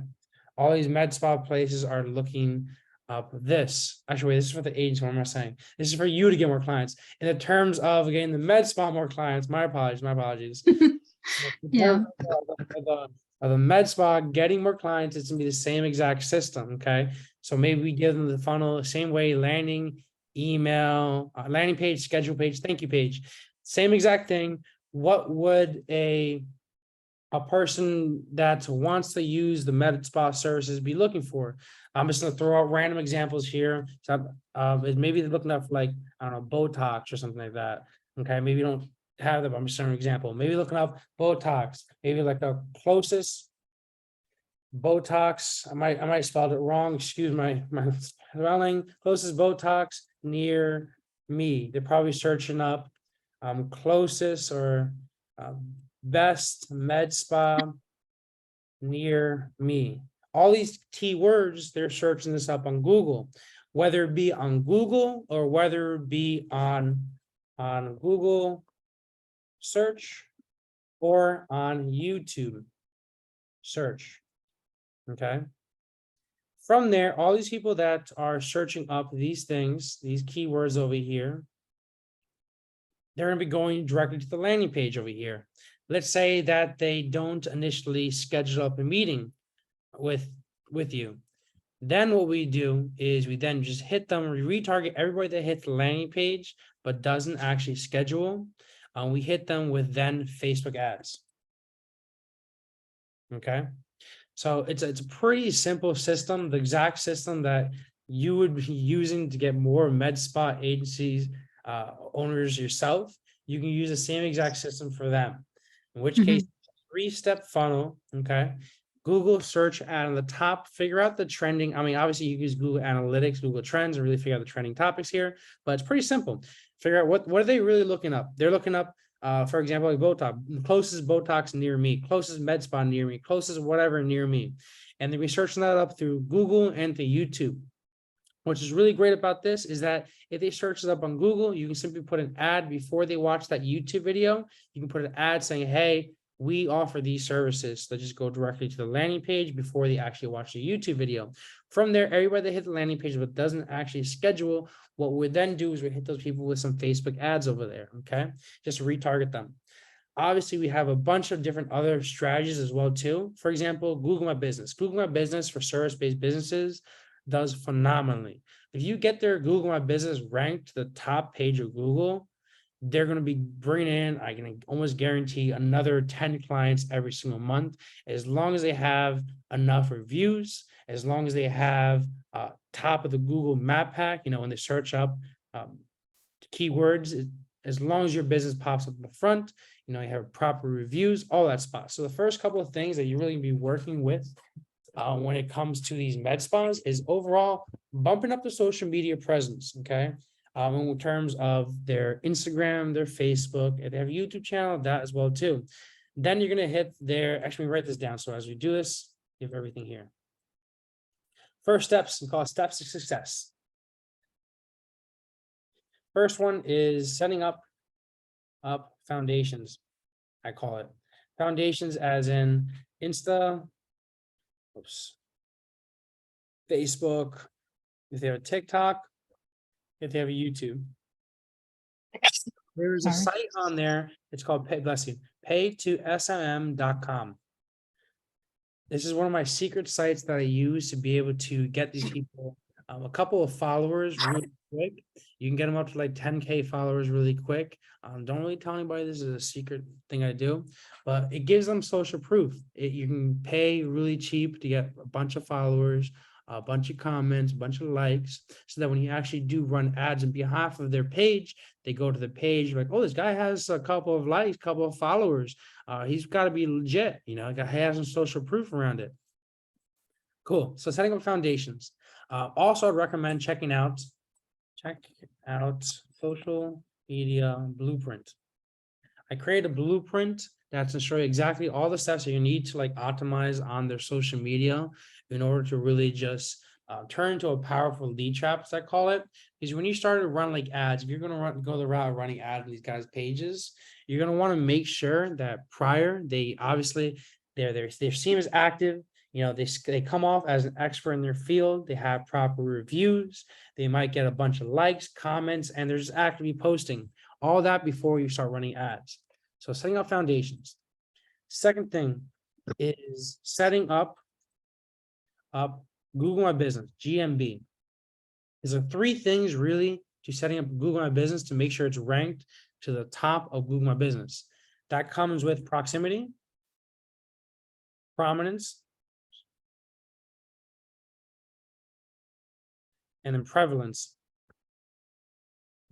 Speaker 1: All these med spa places are looking up this. Actually, wait, this is for the agents. What am I saying? This is for you to get more clients. In the terms of getting the med spa more clients, my apologies, my apologies.
Speaker 2: Yeah.
Speaker 1: Of the med spa getting more clients, it's gonna be the same exact system. Okay. So maybe we give them the funnel the same way, landing, email, landing page, schedule page, thank you page. Same exact thing. What would a person that wants to use the med spa services be looking for? I'm just going to throw out random examples here. So maybe they're looking up for, like, I don't know, Botox or something like that. Okay, maybe you don't have them. I'm just an example. Maybe looking up Botox. Maybe like the closest Botox. I might spell it wrong. Excuse my spelling. Closest Botox near me. They're probably searching up closest or best med spa near me. All these keywords, they're searching this up on Google, whether it be on Google or whether it be on Google search or on YouTube search. Okay. From there, all these people that are searching up these things, these keywords over here, they're going to be going directly to the landing page over here. Let's say that they don't initially schedule up a meeting with you. Then what we do is we then just hit them, we retarget everybody that hits the landing page but doesn't actually schedule. We hit them with then Facebook ads. Okay. So it's a pretty simple system, the exact system that you would be using to get more med spa agencies owners yourself. You can use the same exact system for them. In which case, 3-step funnel. Okay. Google search ad on the top, figure out the trending. I mean, obviously you use Google Analytics, Google Trends, and really figure out the trending topics here, but it's pretty simple. Figure out what are they really looking up? They're looking up, for example, like Botox, closest Botox near me, closest med spa near me, closest whatever near me. And they're searching that up through Google and through YouTube. Which is really great about this is that if they search it up on Google, you can simply put an ad before they watch that YouTube video. You can put an ad saying, hey, we offer these services. So just go directly to the landing page before they actually watch the YouTube video. From there, everybody that hit the landing page but doesn't actually schedule, what we then do is we hit those people with some Facebook ads over there, okay? Just to retarget them. Obviously, we have a bunch of different other strategies as well too. For example, Google My Business. Google My Business for service-based businesses does phenomenally. If you get their Google My Business ranked to the top page of Google, they're going to be bringing in, I can almost guarantee, another 10 clients every single month, as long as they have enough reviews, as long as they have top of the Google map pack, you know, when they search up keywords, as long as your business pops up in the front, you know, you have proper reviews, all that stuff. So the first couple of things that you really be working with when it comes to these med spas is overall bumping up the social media presence. Okay. In terms of their Instagram, their Facebook, if they have a YouTube channel, that as well too. Then you're going to hit their, actually write this down. So as we do this, you have everything here. First steps, we call it steps to success. First one is setting up foundations. I call it foundations as in Insta, Facebook, if they have a TikTok, if they have a YouTube. There's a site on there. It's called pay2smm.com. This is one of my secret sites that I use to be able to get these people a couple of followers really quick. You can get them up to like 10K followers really quick. Don't really tell anybody this is a secret thing I do, but it gives them social proof. You can pay really cheap to get a bunch of followers, a bunch of comments, a bunch of likes, so that when you actually do run ads on behalf of their page, they go to the page like, oh, this guy has a couple of likes, couple of followers. He's got to be legit, he has some social proof around it. Cool. So setting up foundations. Also, I'd recommend check out social media blueprint. I create a blueprint that's to show you exactly all the steps that you need to like optimize on their social media in order to really just turn into a powerful lead trap, as I call it. Because when you start to run like ads, if you're going to go the route of running ads on these guys' pages, you're going to want to make sure that prior they obviously their team is active. They come off as an expert in their field. They have proper reviews. They might get a bunch of likes, comments, and they're just actively posting. All that before you start running ads. So setting up foundations. Second thing is setting up Google My Business, GMB. There's are three things really to setting up Google My Business to make sure it's ranked to the top of Google My Business. That comes with proximity, prominence, and then prevalence.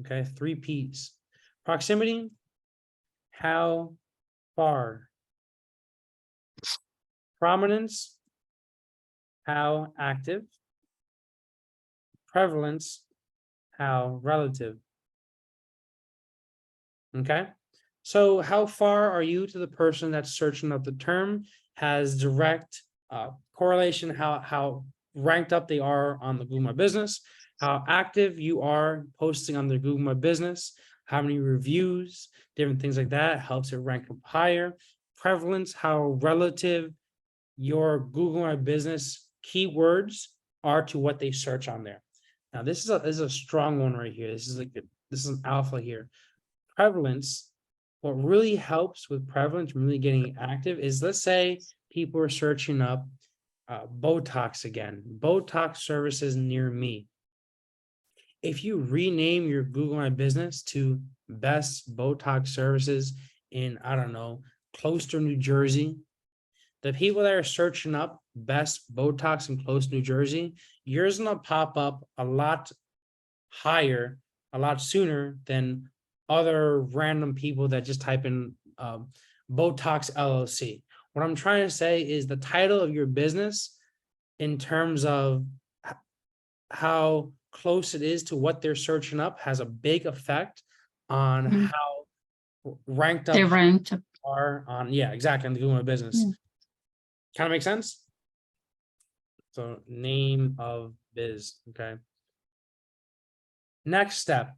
Speaker 1: Okay, 3 P's. Proximity, how far. Prominence, how active. Prevalence, how relative. Okay, so how far are you to the person that's searching up the term? Has direct correlation how ranked up they are on the Google My Business, how active you are posting on the Google My Business, how many reviews, different things like that helps it rank up higher. Prevalence, how relative your Google My Business keywords are to what they search on there. Now, this is a strong one right here. This is an alpha here. Prevalence, what really helps with prevalence really getting active is, let's say people are searching up Botox again, Botox services near me. If you rename your Google My Business to best Botox services in, I don't know, Closter, New Jersey, the people that are searching up best Botox in Closter, New Jersey, yours gonna pop up a lot higher, a lot sooner than other random people that just type in Botox LLC. What I'm trying to say is the title of your business in terms of how close it is to what they're searching up has a big effect on how ranked up
Speaker 2: They ranked up.
Speaker 1: are on, yeah, exactly, on the Google My Business. Kind of make sense? So name of biz, okay. Next step,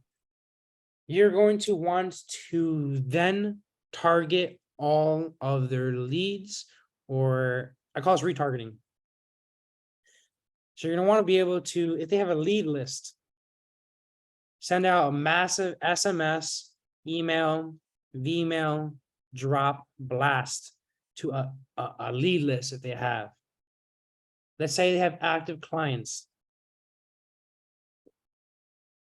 Speaker 1: you're going to want to then target all of their leads, or I call this retargeting. So you're going to want to be able to, if they have a lead list, send out a massive SMS, email, Vmail, drop, blast to a lead list if they have. Let's say they have active clients.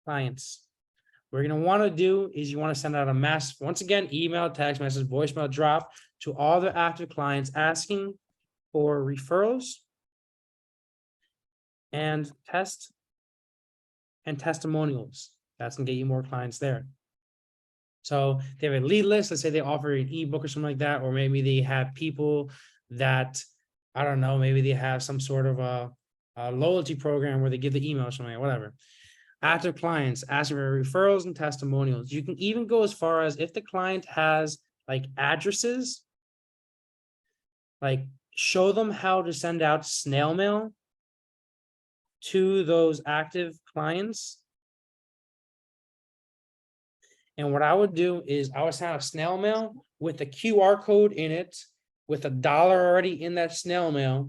Speaker 1: What you're going to want to do is you want to send out a mass, once again, email, text message, voicemail drop to all the active clients asking for referrals and testimonials. That's going to get you more clients there. So they have a lead list. Let's say they offer an ebook or something like that, or maybe they have people that, I don't know, maybe they have some sort of a loyalty program where they give the email or something, whatever. Active clients asking for referrals and testimonials. You can even go as far as if the client has like addresses, like show them how to send out snail mail to those active clients. And what I would do is I would send out snail mail with a QR code in it, with $1 already in that snail mail,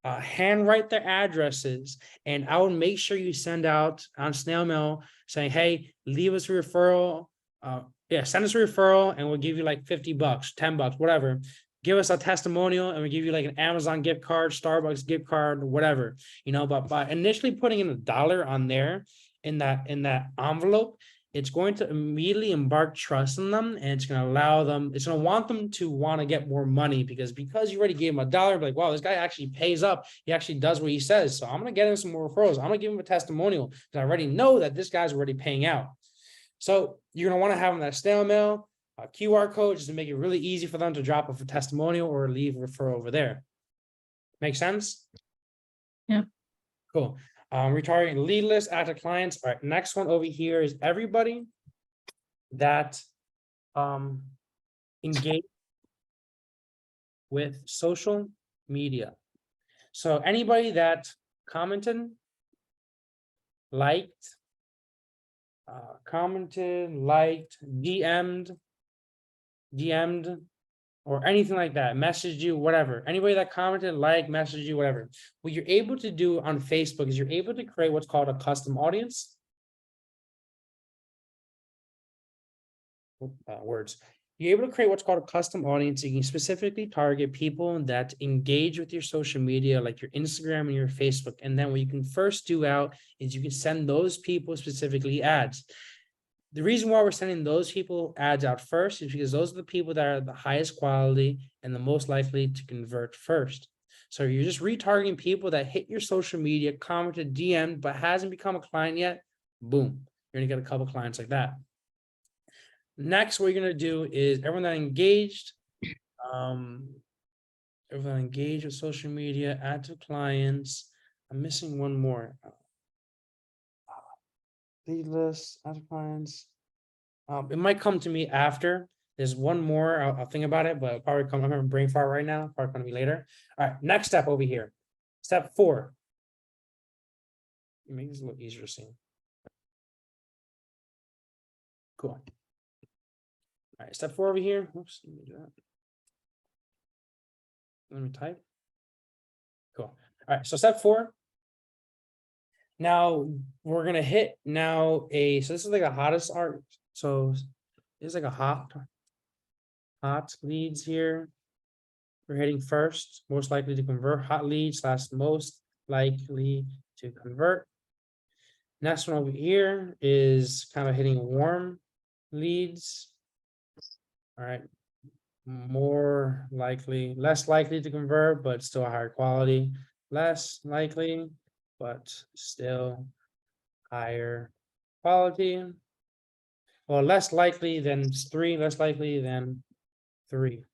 Speaker 1: handwrite their addresses, and I would make sure you send out on snail mail saying, hey, leave us a referral. Send us a referral and we'll give you like $50, $10, whatever. Give us a testimonial and we give you like an Amazon gift card, Starbucks gift card, whatever, but by initially putting in $1 on there, in that envelope, it's going to immediately embark trust in them, and it's going to allow them, it's going to want them to want to get more money because you already gave him $1, like, wow, this guy actually pays up. He actually does what he says. So I'm going to get him some more referrals. I'm going to give him a testimonial because I already know that this guy's already paying out. So you're going to want to have them that snail mail, a QR code, just to make it really easy for them to drop off a testimonial or leave a referral over there. Make sense?
Speaker 2: Yeah.
Speaker 1: Cool. Retargeting lead list, active clients. All right, next one over here is everybody that engage with social media. So anybody that commented, liked, DM'd, or anything like that, messaged you, whatever. Anybody that commented, messaged you, whatever. What you're able to do on Facebook is you're able to create what's called a custom audience. You're able to create what's called a custom audience. You can specifically target people that engage with your social media, like your Instagram and your Facebook. And then what you can first do out is you can send those people specifically ads. The reason why we're sending those people ads out first is because those are the people that are the highest quality and the most likely to convert first. So you're just retargeting people that hit your social media, commented, DM'd, but hasn't become a client yet. Boom, you're gonna get a couple clients like that. Next, what you're gonna do is everyone that engaged, with social media, add to clients. I'm missing one more. Lead list, add to clients. It might come to me after. There's one more. I'll think about it, but it'll probably come. I'm having brain fart right now. Probably going to be later. All right, next step over here. Step 4. Make this a little easier to see. Cool. All right, step 4 over here. Oops, let me do that. Let me type. Cool. All right, so step 4. Now we're gonna hit so this is like a hottest art. So it's like a hot leads here. We're hitting first, most likely to convert, hot leads / most likely to convert. Next one over here is kind of hitting warm leads. All right, more likely, less likely to convert, but still higher quality. Less likely, but still higher quality. Well, less likely than 3, less likely than 3.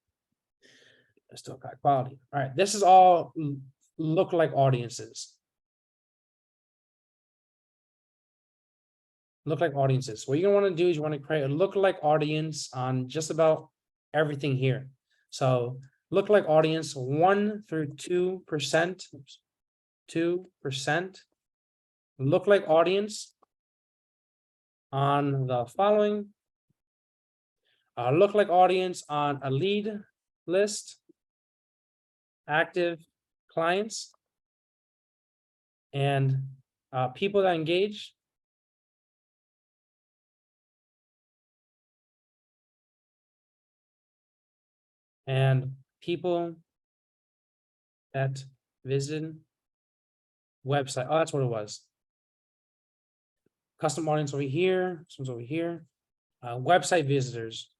Speaker 1: That's still high quality. All right, this is all lookalike audiences. Lookalike audiences. What you're gonna want to do is you want to create a lookalike audience on just about everything here. So lookalike audience 1 through 2%. 2%. Lookalike audience on the following. Lookalike audience on a lead list, active clients, and people that engage. And people that visit website. Oh, that's what it was. Custom audience over here. This one's over here. Website visitors.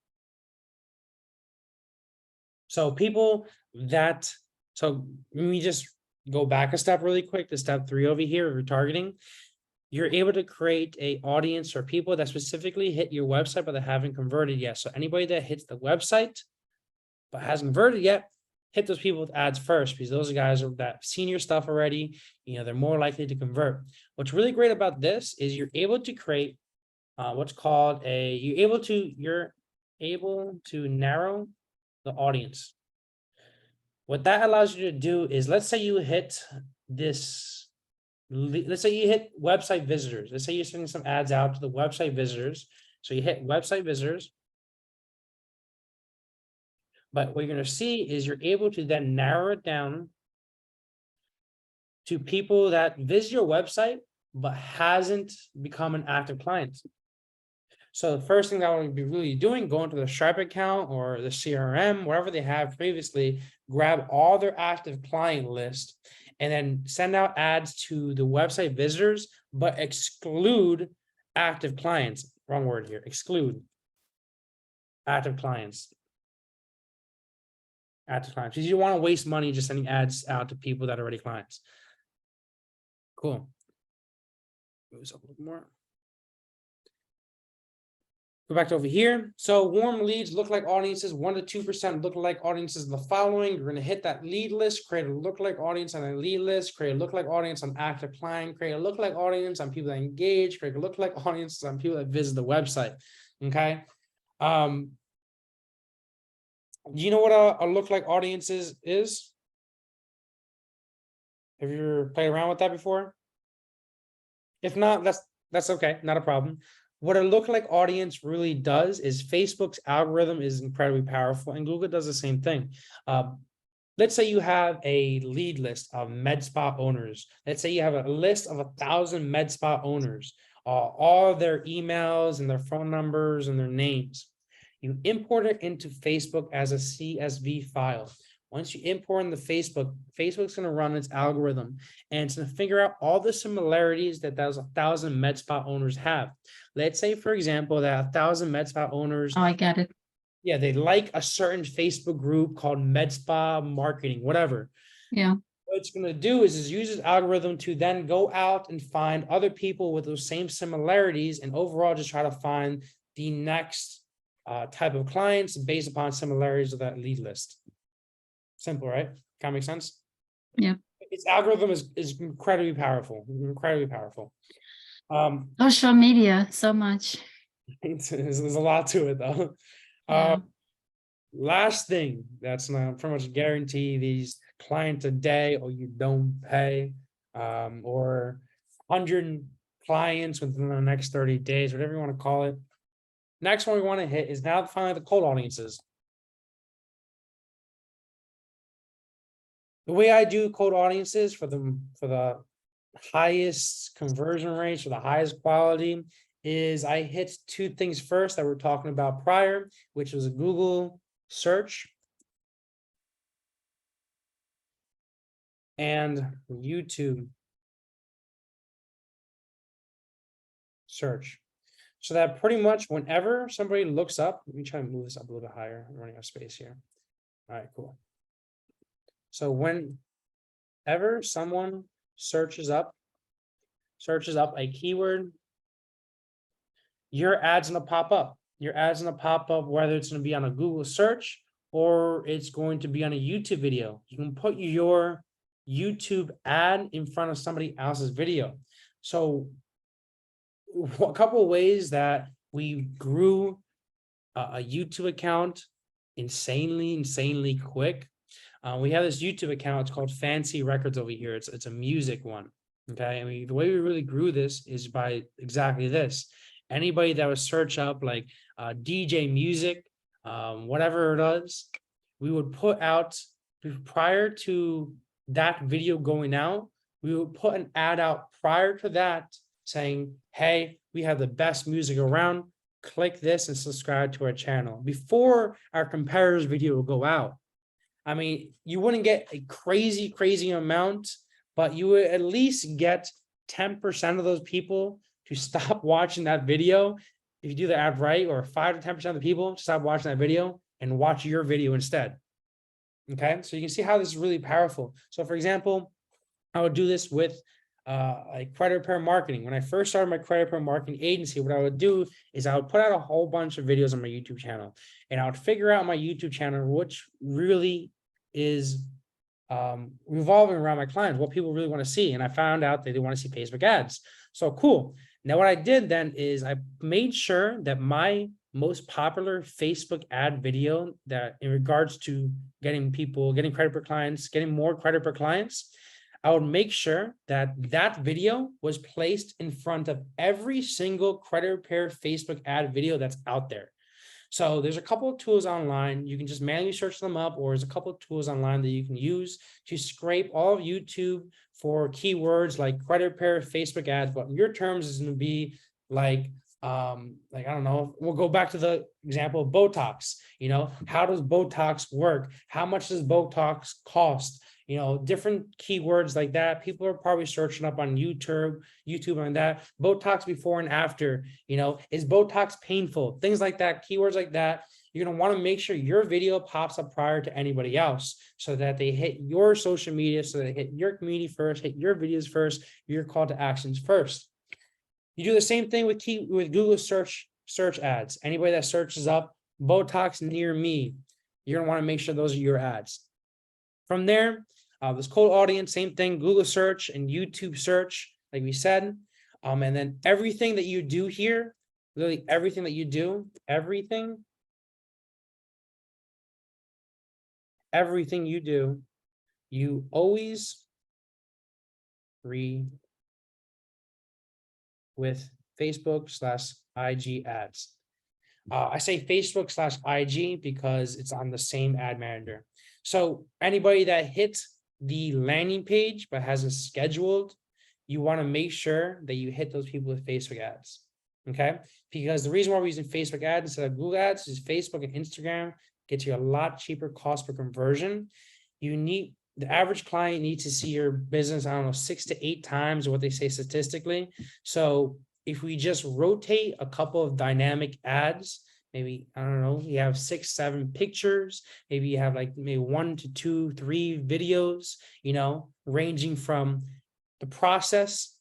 Speaker 1: So people that, so let me just go back a step really quick to step 3 over here, retargeting. You're able to create a audience or people that specifically hit your website, but they haven't converted yet. So anybody that hits the website, but hasn't converted yet, hit those people with ads first, because those guys are that seen your stuff already. You know, they're more likely to convert. What's really great about this is you're able to create what's called you're able to narrow the audience. What that allows you to do is, let's say you hit this, let's say you hit website visitors. Let's say you're sending some ads out to the website visitors. So you hit website visitors. But what you're going to see is you're able to then narrow it down to people that visit your website, but hasn't become an active client. So the first thing that I would be really doing, going to the Stripe account or the CRM, wherever they have previously, grab all their active client list and then send out ads to the website visitors, but exclude active clients. Wrong word here. Exclude active clients. Active clients. Because you don't want to waste money just sending ads out to people that are already clients. Cool. Move this up a little more. Go back to over here. So warm leads, lookalike audiences, 1 to 2% lookalike audiences. The following, you're going to hit that lead list, create a lookalike audience on a lead list, create a lookalike audience on active client, create a lookalike audience on people that engage, create a lookalike audience on people that visit the website. Okay. Do you know what a lookalike audience is? Have you ever played around with that before? If not, that's okay, not a problem. What a lookalike audience really does is Facebook's algorithm is incredibly powerful, and Google does the same thing. Let's say you have a lead list of MedSpa owners. Let's say you have a list of 1,000 MedSpa owners, all their emails and their phone numbers and their names. You import it into Facebook as a CSV file. Once you import into Facebook's going to run its algorithm, and it's going to figure out all the similarities that those 1,000 MedSpa owners have. Let's say, for example, that 1,000 MedSpa owners.
Speaker 2: Oh, I get it.
Speaker 1: Yeah, they like a certain Facebook group called MedSpa marketing, whatever.
Speaker 2: Yeah.
Speaker 1: What it's going to do is use its algorithm to then go out and find other people with those same similarities, and overall just try to find the next type of clients based upon similarities of that lead list. Simple, right? Kind of make sense?
Speaker 2: Yeah.
Speaker 1: Its algorithm is incredibly powerful. Incredibly powerful.
Speaker 2: Social media, so much.
Speaker 1: There's a lot to it though.
Speaker 2: Yeah.
Speaker 1: Last thing, that's not pretty much guarantee these clients a day, or you don't pay, or 100 clients within the next 30 days, whatever you want to call it. Next one we want to hit is now finally the cold audiences. The way I do cold audiences for the highest conversion rates or the highest quality is I hit 2 things first that we're talking about prior, which was a Google search and YouTube search. So that pretty much whenever somebody looks up, let me try to move this up a little bit higher. I'm running out of space here. All right, cool. So whenever someone searches up a keyword, your ad's gonna pop up. Your ad's gonna pop up, whether it's gonna be on a Google search or it's going to be on a YouTube video. You can put your YouTube ad in front of somebody else's video. So a couple of ways that we grew a YouTube account insanely quick. We have this YouTube account. It's called Fancy Records over here. It's a music one. Okay. I mean, the way we really grew this is by exactly this. Anybody that would search up like DJ music, whatever it is, we would put out prior to that video going out, we would put an ad out prior to that saying, hey, we have the best music around. Click this and subscribe to our channel before our competitors' video will go out. I mean, you wouldn't get a crazy amount, but you would at least get 10% of those people to stop watching that video. If you do the ad right, or 5 to 10% of the people to stop watching that video and watch your video instead. Okay, so you can see how this is really powerful. So for example, I would do this with like credit repair marketing. When I first started my credit repair marketing agency, what I would do is I would put out a whole bunch of videos on my YouTube channel, and I would figure out my YouTube channel, which really is revolving around my clients, what people really want to see. And I found out that they want to see Facebook ads. So cool. Now what I did then is I made sure that my most popular Facebook ad video, that in regards to getting credit per clients, getting more credit per clients, I would make sure that that video was placed in front of every single credit repair Facebook ad video that's out there. So there's a couple of tools online. You can just manually search them up, or there's a couple of tools online that you can use to scrape all of YouTube for keywords like credit repair, Facebook ads. But in your terms is going to be like I don't know, we'll go back to the example of Botox. You know, how does Botox work? How much does Botox cost? different keywords like that. People are probably searching up on YouTube on that. Botox before and after, is Botox painful? Things like that, keywords like that. You're going to want to make sure your video pops up prior to anybody else so that they hit your social media, so they hit your community first, hit your videos first, your call to actions first. You do the same thing with Google search ads. Anybody that searches up Botox near me, you're going to want to make sure those are your ads. From there, this cold audience, same thing, Google search and YouTube search, like we said. And then everything that you do here, literally everything that you do, everything you do, you always read with Facebook/IG ads. I say Facebook/IG because it's on the same ad manager. So anybody that hits the landing page but hasn't scheduled, you want to make sure that you hit those people with Facebook ads. Okay, because the reason why we're using Facebook ads instead of Google ads is Facebook and Instagram gets you a lot cheaper cost per conversion. The average client needs to see your business, I don't know, 6 to 8 times what they say statistically. So if we just rotate a couple of dynamic ads, maybe, I don't know, you have 6, 7 pictures, maybe you have like maybe 1 to 2, 3 videos, ranging from the process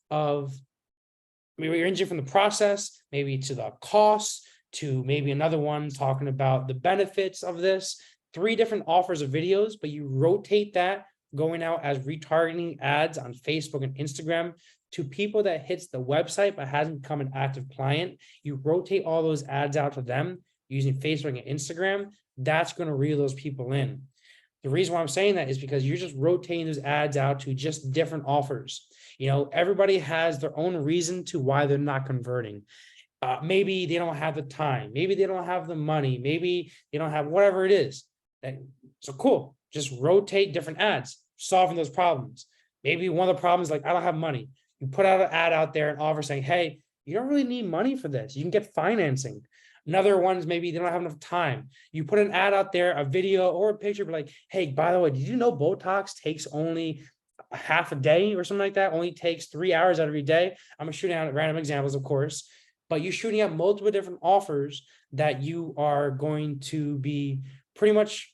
Speaker 1: maybe to the cost, to maybe another one talking about the benefits of this, 3 different offers of videos, but you rotate that going out as retargeting ads on Facebook and Instagram to people that hits the website but hasn't become an active client. You rotate all those ads out to them using Facebook and Instagram. That's going to reel those people in. The reason why I'm saying that is because you're just rotating those ads out to just different offers. Everybody has their own reason to why they're not converting. Maybe they don't have the time. Maybe they don't have the money. Maybe they don't have whatever it is. So cool. Just rotate different ads, solving those problems. Maybe one of the problems is like, I don't have money. You put out an ad out there and offer saying, hey, you don't really need money for this. You can get financing. Another one's maybe they don't have enough time. You put an ad out there, a video or a picture, but like, hey, by the way, did you know Botox takes only a half a day or something like that? Only takes 3 hours out of your day. I'm shooting out random examples, of course, but you're shooting out multiple different offers that you are going to be pretty much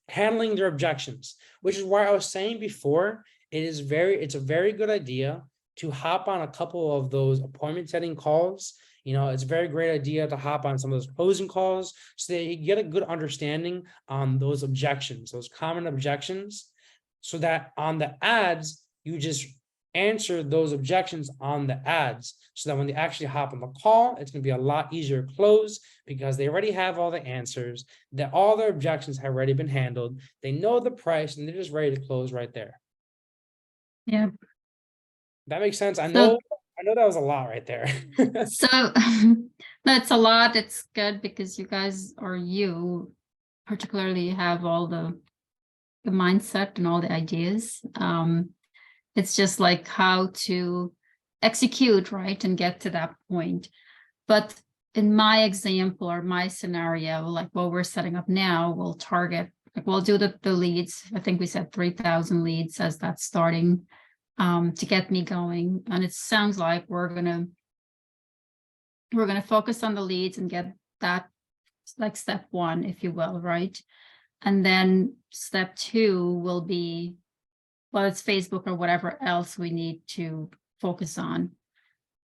Speaker 1: handling their objections, which is why I was saying before, it's a very good idea to hop on a couple of those appointment setting calls. It's a very great idea to hop on some of those closing calls so that you get a good understanding on those objections, those common objections, so that on the ads, you just answer those objections on the ads so that when they actually hop on the call, it's going to be a lot easier to close because they already have all the answers, that all their objections have already been handled. They know the price and they're just ready to close right there.
Speaker 2: Yeah.
Speaker 1: That makes sense. I know that was a lot right there.
Speaker 2: So that's a lot. It's good because you guys, or you particularly, have all the mindset and all the ideas. It's just like how to execute, right, and get to that point. But in my example or my scenario, like what we're setting up now, we'll target, like we'll do the leads. I think we said 3,000 leads as that starting to get me going. And it sounds like we're gonna focus on the leads and get that, like step 1, if you will, right? And then step 2 will be, well, it's Facebook or whatever else we need to focus on.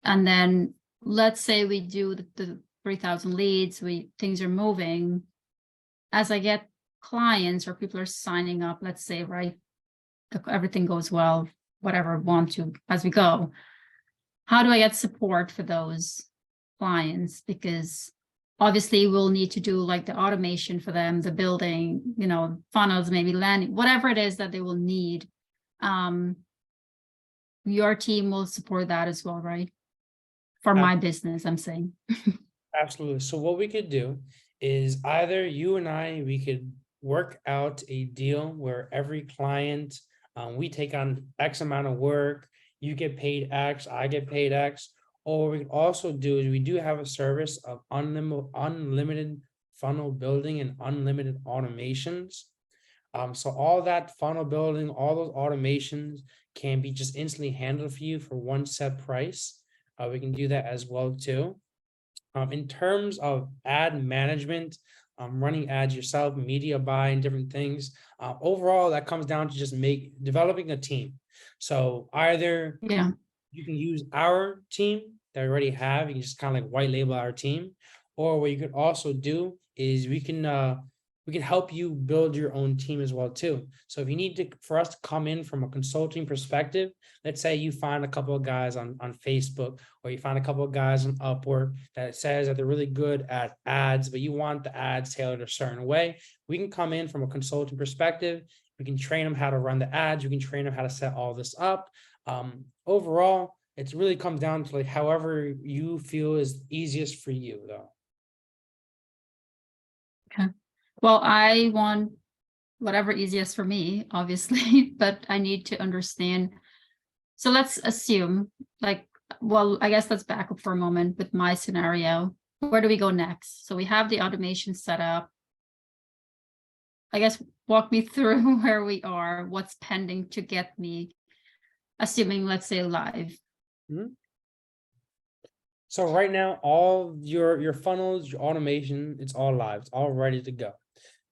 Speaker 2: And then let's say we do the 3,000 leads, things are moving. As I get clients or people are signing up, let's say, right, everything goes well, whatever, want to, as we go, how do I get support for those clients? Because obviously we'll need to do like the automation for them, the building, funnels, maybe landing, whatever it is that they will need. Your team will support that as well, right? For my business, I'm saying.
Speaker 1: Absolutely. So what we could do is either you and I, we could work out a deal where every client, we take on X amount of work, you get paid X, I get paid X. Or we could also do is we do have a service of unlimited funnel building and unlimited automations. So all that funnel building, all those automations can be just instantly handled for you for one set price. We can do that as well too. In terms of ad management, running ads yourself, media buy, and different things. Overall, that comes down to just developing a team. So either
Speaker 2: Yeah.
Speaker 1: you can use our team that we already have, you can just kind of like white label our team, or what you could also do is we can help you build your own team as well too. So if you need for us to come in from a consulting perspective, let's say you find a couple of guys on Facebook, or you find a couple of guys on Upwork that says that they're really good at ads, but you want the ads tailored a certain way, we can come in from a consulting perspective. We can train them how to run the ads. We can train them how to set all this up. Overall, it really comes down to like however you feel is easiest for you though.
Speaker 2: Okay. Well, I want whatever easiest for me, obviously, but I need to understand. So let's assume, like, well, I guess let's back up for a moment with my scenario. Where do we go next? So we have the automation set up. I guess walk me through where we are, what's pending to get me, assuming, let's say, live.
Speaker 1: So right now, all your funnels, your automation, it's all live, it's all ready to go.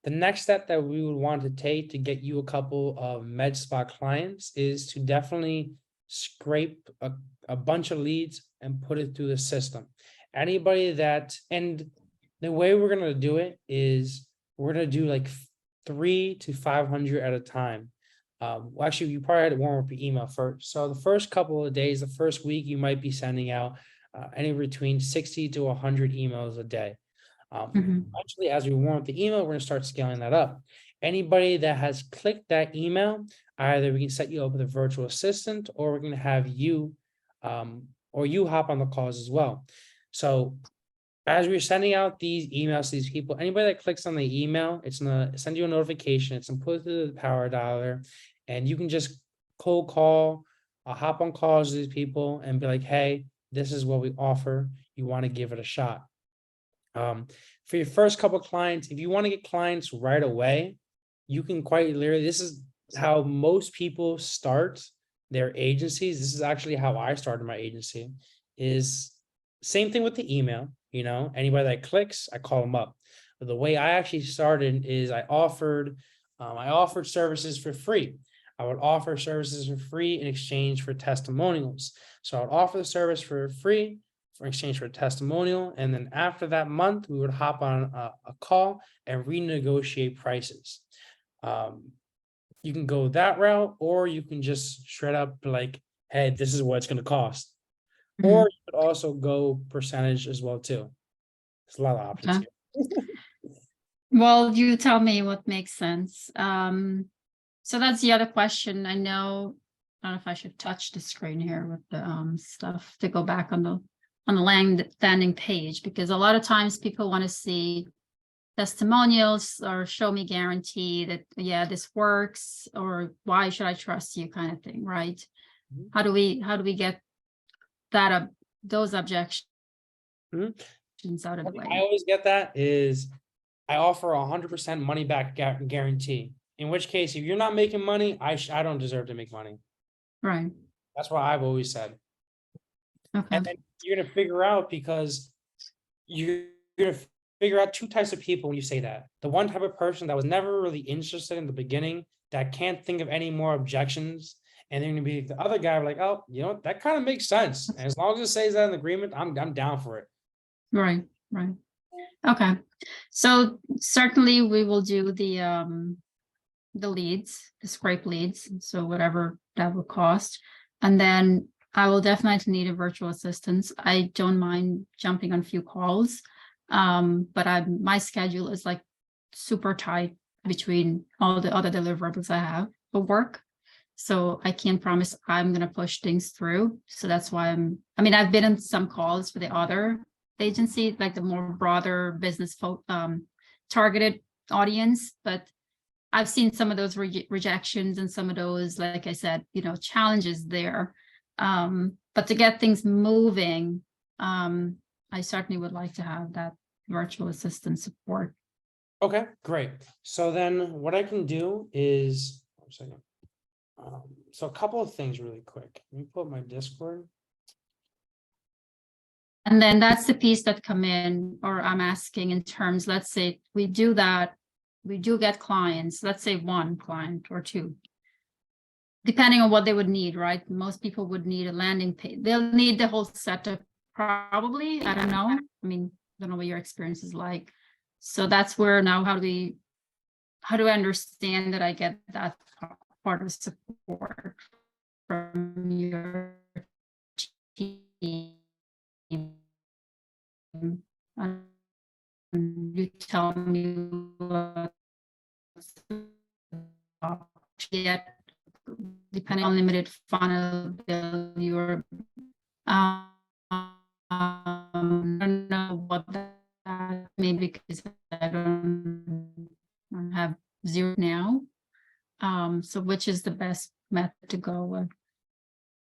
Speaker 1: The next step that we would want to take to get you a couple of MedSpa clients is to definitely scrape a bunch of leads and put it through the system. Anybody that, and the way we're gonna do it is we're gonna do like 300 to 500 at a time. Well, actually, you probably had to warm up your email first. So the first couple of days, the first week, you might be sending out anywhere between 60 to 100 emails a day. Actually, as we warm up the email, we're going to start scaling that up. Anybody that has clicked that email, either we can set you up with a virtual assistant, or we're going to have you, or you hop on the calls as well. So as we're sending out these emails to these people, anybody that clicks on the email, it's going to send you a notification. It's going to put through the power dialer, and you can just cold call, hop on calls with these people and be like, hey, this is what we offer. You want to give it a shot. For your first couple of clients, if you want to get clients right away, you can quite literally, this is how most people start their agencies. This is actually how I started my agency, is same thing with the email. You know, anybody that clicks, I call them up. But the way I actually started is I offered services for free. I would offer services for free in exchange for testimonials. So I would offer the service for free for exchange for a testimonial. And then after that month, we would hop on a call and renegotiate prices. You can go that route, or you can just straight up like, hey, this is what it's going to cost. Or you could also go percentage as well too. There's a lot of options here.
Speaker 2: Well, you tell me what makes sense. So that's the other question. I don't know if I should touch the screen here with the stuff to go back on the landing page, because a lot of times people want to see testimonials or show me guarantee that, yeah, this works, or why should I trust you kind of thing, right? How do we get that those objections out of the way?
Speaker 1: I always get that is I offer 100% money back guarantee. In which case, if you're not making money, I don't deserve to make money.
Speaker 2: Right.
Speaker 1: That's what I've always said.
Speaker 2: Okay.
Speaker 1: And then you're gonna figure out, because you're gonna figure out two types of people when you say that. The one type of person that was never really interested in the beginning, that can't think of any more objections, and then gonna be the other guy like, oh, you know, that kind of makes sense. And as long as it says that in the agreement, I'm down for it.
Speaker 2: Right. Okay. So certainly we will do the leads, the scrape leads. So whatever that will cost. And then I will definitely need a virtual assistant. I don't mind jumping on a few calls. But my schedule is like super tight between all the other deliverables I have for work. So I can't promise I'm going to push things through. So that's why I've been in some calls for the other agency, like the more broader business targeted audience, but I've seen some of those rejections and some of those, like I said, challenges there. But to get things moving, I certainly would like to have that virtual assistant support.
Speaker 1: Okay, great. So then what I can do is, one second. So a couple of things really quick. Let me pull up my Discord.
Speaker 2: And then that's the piece that come in, or I'm asking in terms, let's say we do that, we do get clients, let's say one client or two, depending on what they would need, right? Most people would need a landing page. They'll need the whole setup probably. I don't know. I mean, I don't know what your experience is like. So that's where now how do I understand that I get that part of support from your team? And you tell me what's yet, depending on limited funnel your I don't know what that maybe because I don't have zero now. So which is the best method to go with?